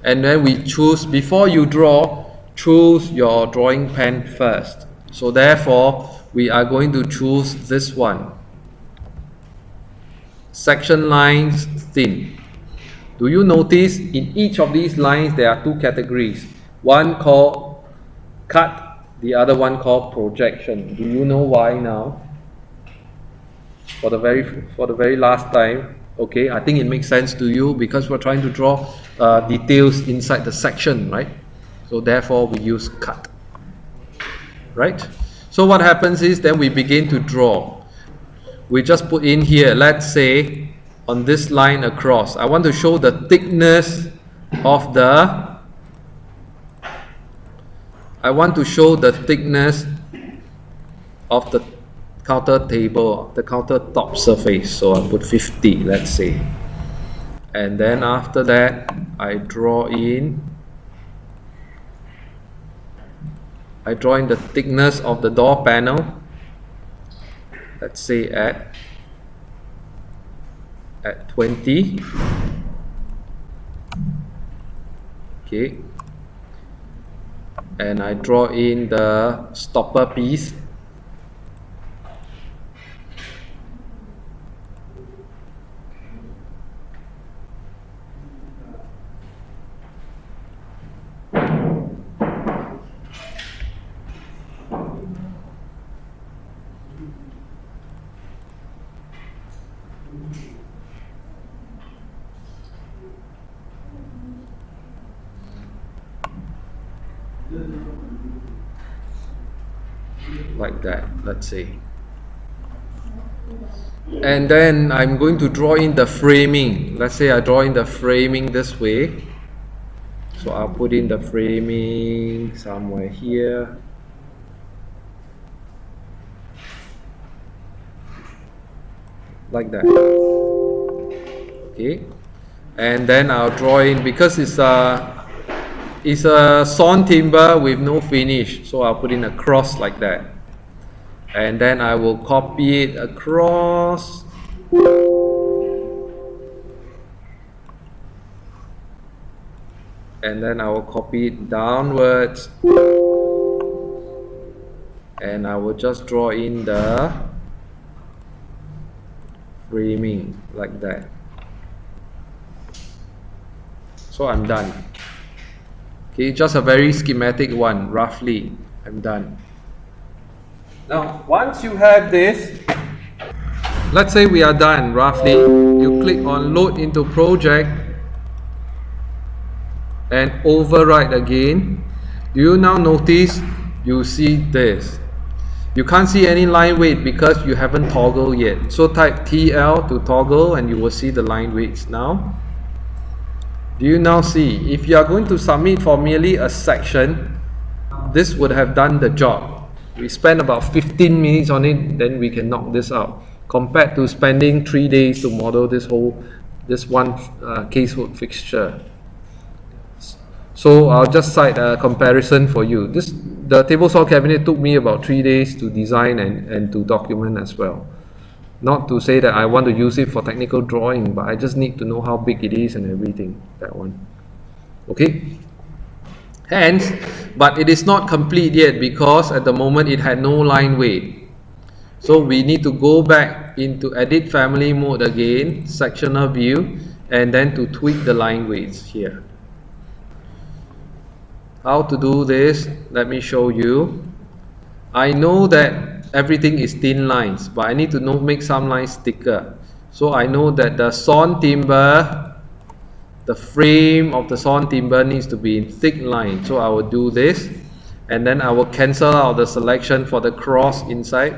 And then we choose, before you draw, choose your drawing pen first. So therefore, we are going to choose this one. Section lines thin. Do you notice in each of these lines there are 2 categories? One called cut, the other one called projection. Do you know why now? For the very last time. Okay, I think it makes sense to you because we're trying to draw details inside the section, right? So therefore we use cut, right? So what happens is then we begin to draw. We just put in here, let's say on this line across, I want to show the thickness of the counter table, the countertop surface. So I'll put 50, let's say. And then after that, I draw in the thickness of the door panel. Let's say at 20. Okay. And I draw in the stopper piece. Like that, let's say. And then I'm going to draw in the framing. Let's say I draw in the framing this way. So I'll put in the framing somewhere here. Like that. Okay. And then I'll draw in, because it's It's a sawn timber with no finish, so I'll put in a cross like that, and then I will copy it across, and then I will copy it downwards, and I will just draw in the framing like that. So I'm done. Okay, just a very schematic one, roughly. I'm done. Now, once you have this, let's say we are done roughly, you click on load into project and override again. Do you now notice you see this? You can't see any line weight because you haven't toggled yet. So type TL to toggle and you will see the line weights now. Do you now see? If you are going to submit for merely a section, this would have done the job. We spent about 15 minutes on it, then we can knock this out, compared to spending 3 days to model this one casework fixture. So I'll just cite a comparison for you. The table saw cabinet took me about 3 days to design and to document as well. Not to say that I want to use it for technical drawing, but I just need to know how big it is and everything, that one. Okay? Hence, but it is not complete yet because at the moment it had no line weight. So we need to go back into edit family mode again, sectional view, and then to tweak the line weights here. How to do this? Let me show you. I know that everything is thin lines, but I need to make some lines thicker. So I know that the sawn timber, the frame of the sawn timber needs to be in thick line. So I will do this, and then I will cancel out the selection for the cross inside.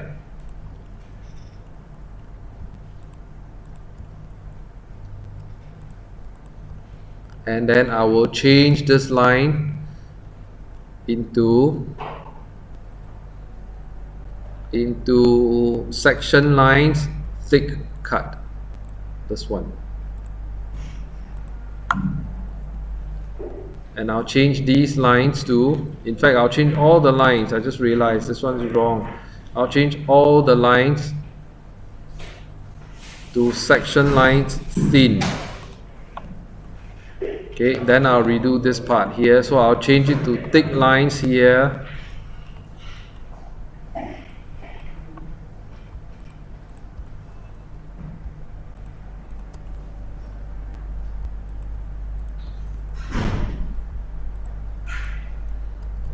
And then I will change this line into section lines, thick cut, this one, and I'll change these lines to, in fact I'll change all the lines. I just realized this one's wrong. I'll change all the lines to section lines thin. Okay, then I'll redo this part here, so I'll change it to thick lines here,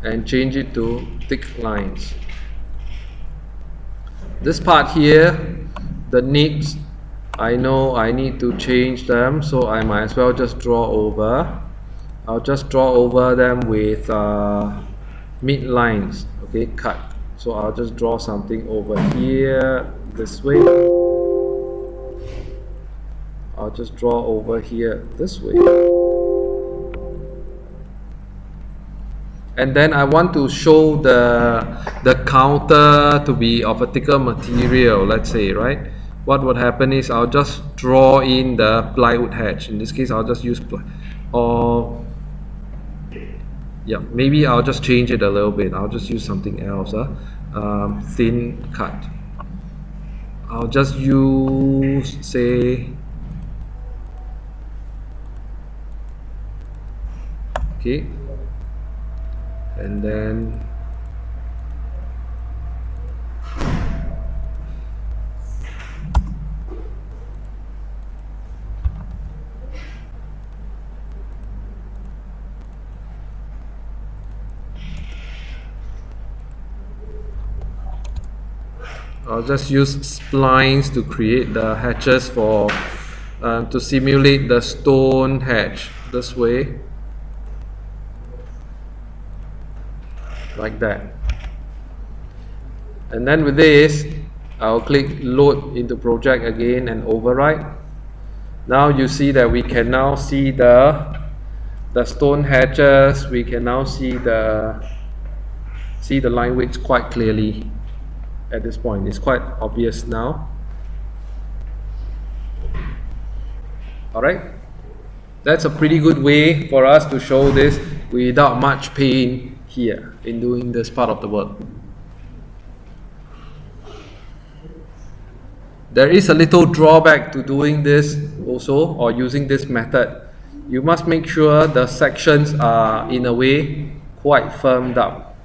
and change it to thick lines. This part here, the nibs, I know I need to change them, so I might as well just draw over. I'll just draw over them with mid lines, okay, cut. So I'll just draw something over here this way. I'll just draw over here this way. And then I want to show the counter to be of a thicker material, let's say, right? What would happen is I'll just draw in the plywood hatch. In this case, I'll just use maybe I'll just change it a little bit. I'll just use something else. Thin cut. I'll just use, say, okay, and then I'll just use splines to create the hatches for to simulate the stone hatch this way, like that. And then with this, I'll click load into project again and override. Now you see that we can now see the stone hatches. We can now see the line weights quite clearly. At this point, it's quite obvious now. Alright, that's a pretty good way for us to show this without much pain here in doing this part of the work. There is a little drawback to doing this also, or using this method. You must make sure the sections are in a way quite firmed up.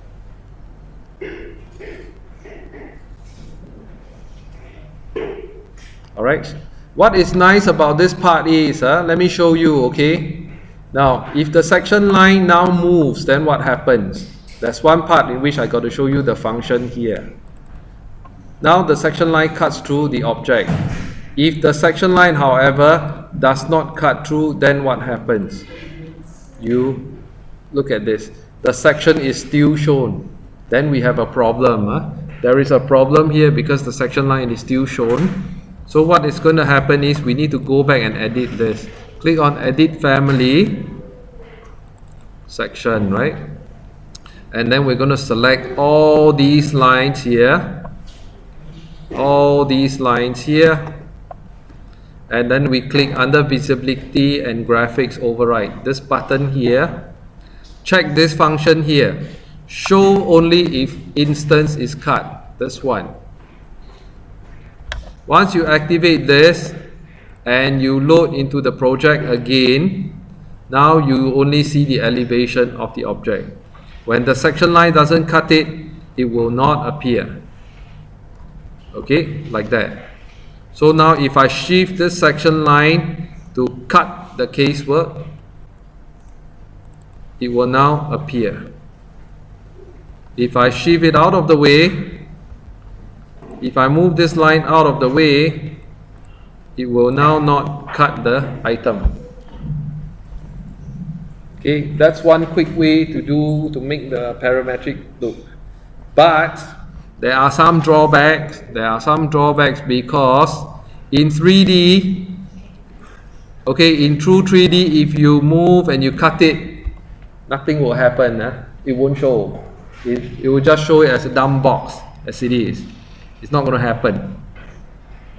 Alright, what is nice about this part is, let me show you, okay? Now, if the section line now moves, then what happens? That's one part in which I got to show you the function here. Now the section line cuts through the object. If the section line, however, does not cut through, then what happens? You look at this. The section is still shown. Then we have a problem. There is a problem here because the section line is still shown. So what is going to happen is we need to go back and edit this. Click on Edit Family, Section, right? And then we're going to select all these lines here. All these lines here. And then we click under Visibility and Graphics Override. This button here. Check this function here. Show only if instance is cut. This one. Once you activate this and you load into the project again, now you only see the elevation of the object. When the section line doesn't cut it, it will not appear. Okay, like that. So now if I shift this section line to cut the casework, it will now appear. If I shift it out of the way, if I move this line out of the way, it will now not cut the item. Okay, that's one quick way to make the parametric look. But there are some drawbacks. There are some drawbacks because in 3D, okay, in true 3D, if you move and you cut it, nothing will happen. It won't show. It will just show it as a dumb box, as it is. It's not going to happen.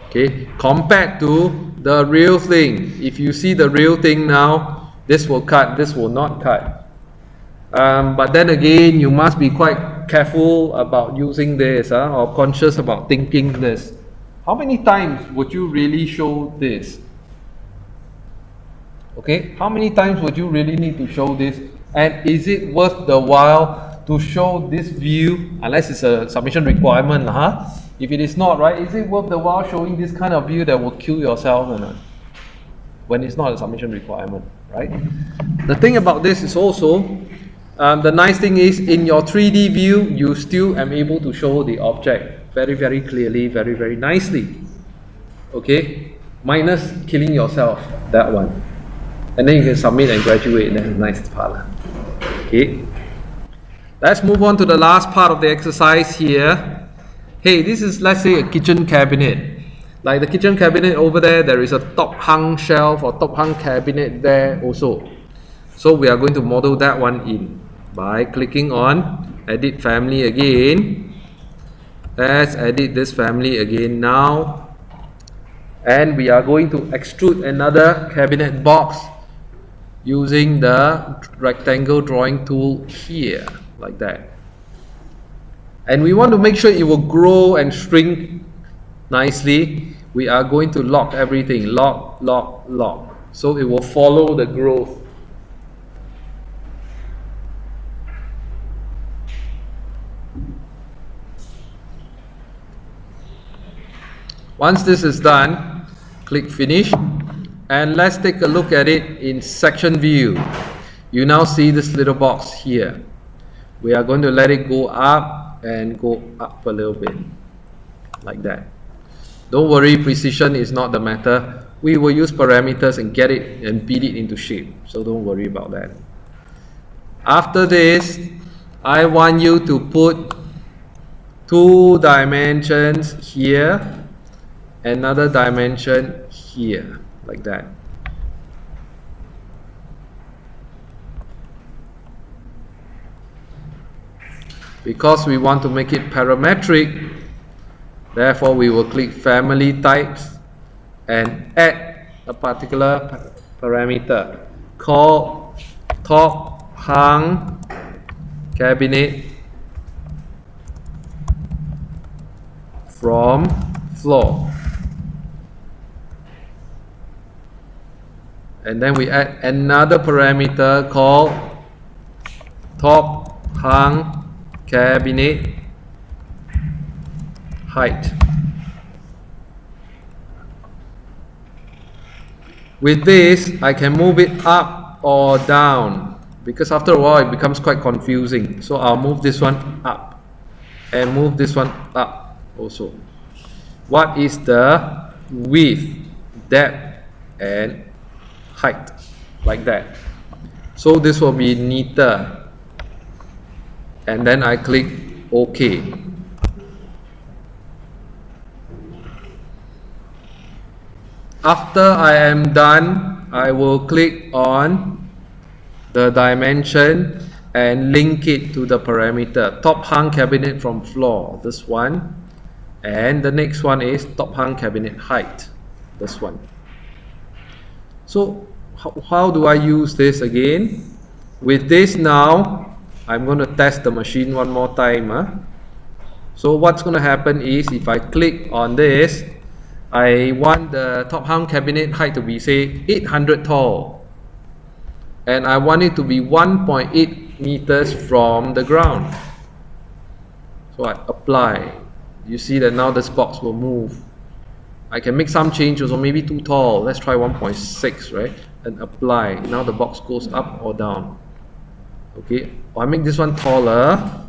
Okay, compared to the real thing. If you see the real thing now, this will cut, this will not cut. But then again, you must be quite careful about using this, or conscious about thinking this. How many times would you really show this? Okay, how many times would you really need to show this? And is it worth the while to show this view, unless it's a submission requirement, If it is not, right, is it worth the while showing this kind of view that will kill yourself or not? When it's not a submission requirement, right? The thing about this is also, the nice thing is in your 3D view, you still am able to show the object very, very clearly, very, very nicely. Okay, minus killing yourself, that one. And then you can submit and graduate, that's a nice part. Okay, let's move on to the last part of the exercise here. Hey, this is, let's say, a kitchen cabinet. Like the kitchen cabinet over there, there is a top hung shelf or top hung cabinet there also. So we are going to model that one in by clicking on Edit Family again. Let's edit this family again now. And we are going to extrude another cabinet box using the rectangle drawing tool here, like that. And we want to make sure it will grow and shrink nicely. We are going to lock everything, lock, lock, lock. So it will follow the growth. Once this is done, click Finish. And let's take a look at it in section view. You now see this little box here. We are going to let it go up and go up a little bit, like that. Don't worry, precision is not the matter. We will use parameters and get it and beat it into shape. So don't worry about that. After this, I want you to put 2 dimensions here, another dimension here, like that. Because we want to make it parametric, therefore we will click Family Types and add a particular parameter called top hung cabinet from floor. And then we add another parameter called top hung cabinet height. With this, I can move it up or down, because after a while it becomes quite confusing. So I'll move this one up and move this one up also. What is the width, depth, and height? Like that. So this will be neater. And then I click OK. After I am done, I will click on the dimension and link it to the parameter top hung cabinet from floor, this one, and the next one is top hung cabinet height, this one. So how do I use this again? With this now, I'm going to test the machine one more time. So what's going to happen is, if I click on this, I want the top hung cabinet height to be, say, 800 tall, and I want it to be 1.8 meters from the ground. So I apply. You see that now this box will move. I can make some changes, or maybe too tall. Let's try 1.6, right? And apply. Now the box goes up or down. Okay, or I make this one taller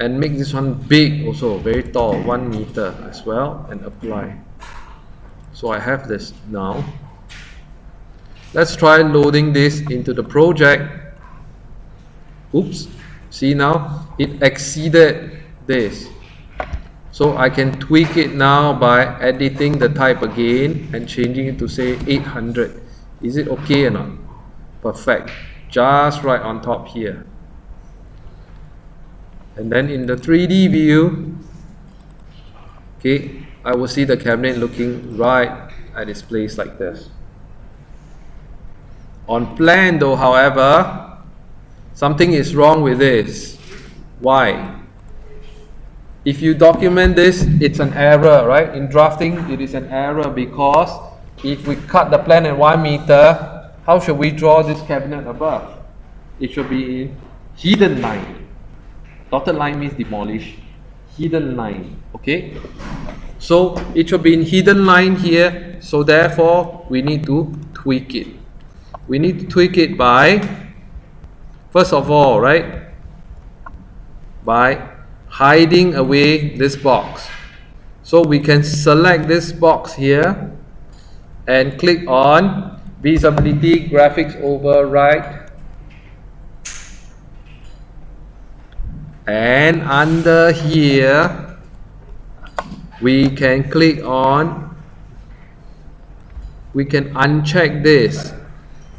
and make this one big also, very tall, 1 meter as well, and apply. So I have this now. Let's try loading this into the project. Oops, see now it exceeded this. So I can tweak it now by editing the type again and changing it to, say, 800. Is it okay or not? Perfect. Just right on top here. And then in the 3D view, okay, I will see the cabinet looking right at its place like this. On plan though, however, something is wrong with this. Why? If you document this, it's an error, right? In drafting, it is an error, because if we cut the plan at 1 meter, how should we draw this cabinet above? It should be in hidden line. Dotted line means demolish. Hidden line, okay? So it should be in hidden line here. So therefore, we need to tweak it. We need to tweak it by, first of all, right, by hiding away this box. So we can select this box here and click on visibility graphics override, and under here we can click on, we can uncheck this.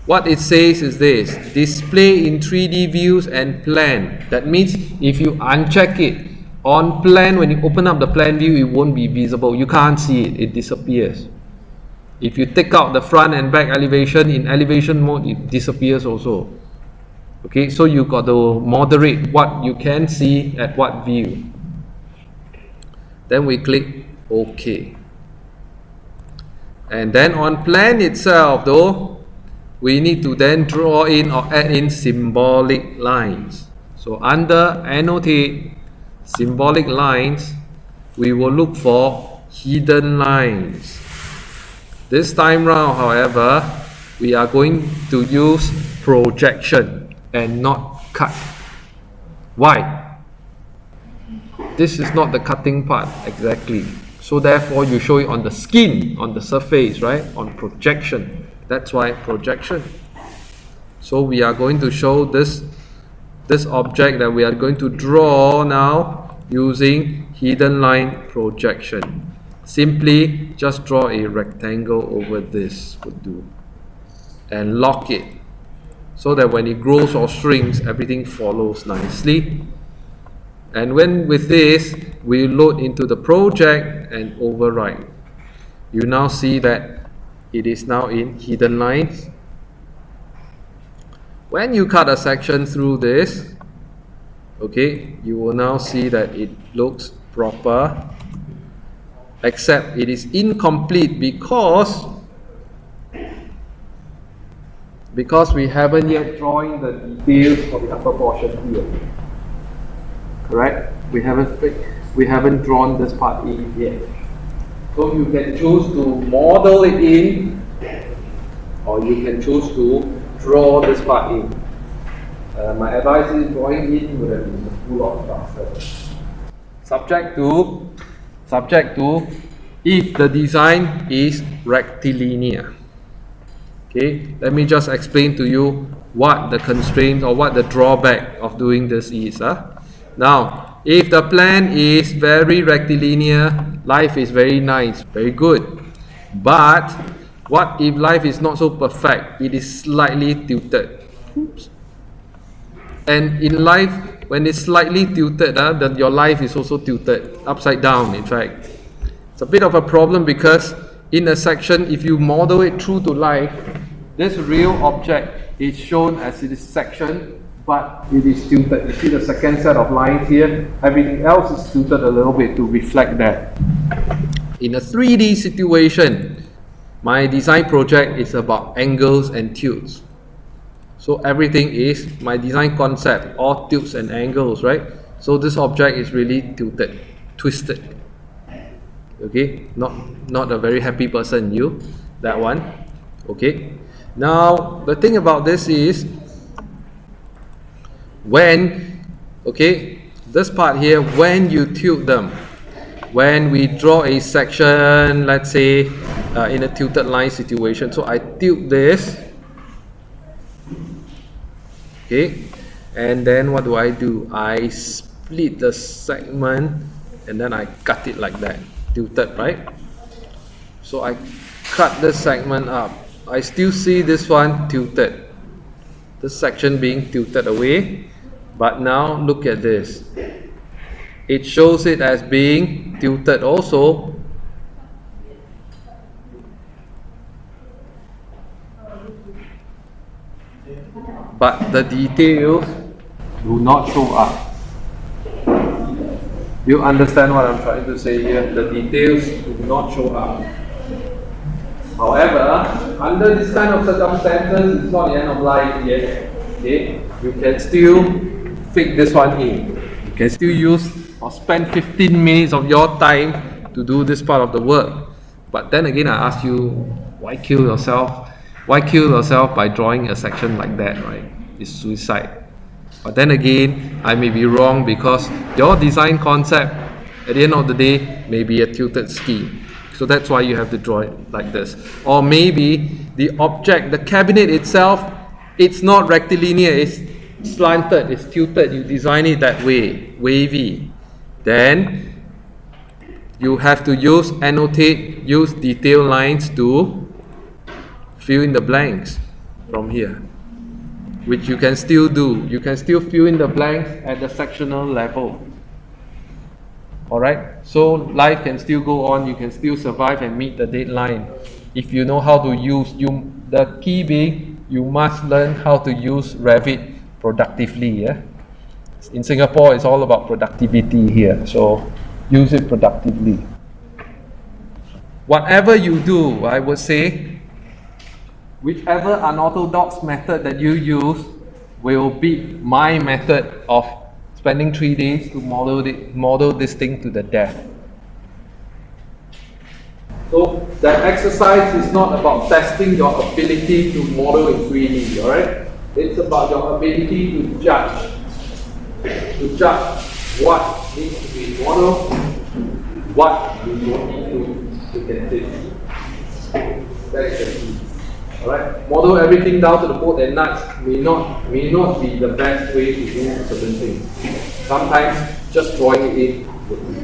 What it says is this: display in 3D views and plan. That means if you uncheck it on plan, when you open up the plan view, it won't be visible. You can't see it, it disappears. If you take out the front and back elevation, in elevation mode, it disappears also. Okay, so you got to moderate what you can see at what view. Then we click OK. And then on plan itself though, we need to then draw in or add in symbolic lines. So under annotate symbolic lines, we will look for hidden lines. This time round, however, we are going to use projection and not cut. Why? This is not the cutting part exactly. So therefore, you show it on the skin, on the surface, right? On projection. That's why projection. So we are going to show this object that we are going to draw now using hidden line projection. Simply just draw a rectangle over this would do, and lock it so that when it grows or shrinks, everything follows nicely. And when with this, we load into the project and override. You now see that it is now in hidden lines. When you cut a section through this, okay, you will now see that it looks proper, except it is incomplete because we haven't yet drawn the details for the upper portion here. Correct? We haven't drawn this part in yet. So you can choose to model it in, or you can choose to draw this part in. My advice is drawing in would have been a full lot faster. Subject to if the design is rectilinear. Okay, let me just explain to you what the constraints or what the drawback of doing this is. Now, if the plan is very rectilinear, life is very nice, very good. But what if life is not so perfect? It is slightly tilted. Oops. And in life, when it's slightly tilted, then your life is also tilted, upside down in fact. It's a bit of a problem because in a section, if you model it true to life, this real object is shown as it is section, but it is tilted. You see the second set of lines here, everything else is tilted a little bit to reflect that. In a 3D situation, my design project is about angles and tilts. So everything is my design concept, all tilts and angles, right? So this object is really tilted, twisted. Okay, not a very happy person, you, that one. Okay, now the thing about this is when, okay, this part here, when you tilt them, when we draw a section, let's say in a tilted line situation, so I tilt this, okay, and then what do? I split the segment and then I cut it like that, tilted, right? So I cut this segment up, I still see this one tilted, this section being tilted away, but now look at this, it shows it as being tilted also, but the details do not show up. You understand what I'm trying to say here? The details do not show up. However, under this kind of circumstances, it's not the end of life yet. Okay, you can still fix this one in. You can still use or spend 15 minutes of your time to do this part of the work. But then again, I ask you, why kill yourself? Why kill yourself by drawing a section like that, right? It's suicide. But then again, I may be wrong because your design concept at the end of the day may be a tilted scheme. So that's why you have to draw it like this. Or maybe the object, the cabinet itself, it's not rectilinear, it's slanted, it's tilted. You design it that way, wavy. Then you have to use detail lines to fill in the blanks from here, which you can still do. You can still fill in the blanks at the sectional level. Alright, so life can still go on, you can still survive and meet the deadline if you know how to use. The key being, you must learn how to use Revit productively. Yeah? In Singapore, it's all about productivity here, so use it productively. Whatever you do, I would say, whichever unorthodox method that you use will beat my method of spending 3 days to model this thing to the death. So that exercise is not about testing your ability to model in 3D, alright? It's about your ability to judge what needs to be modeled, what you don't need to get it. That is the key. Alright? Model everything down to the bolt and nuts may not be the best way to do certain things. Sometimes just drawing it in would be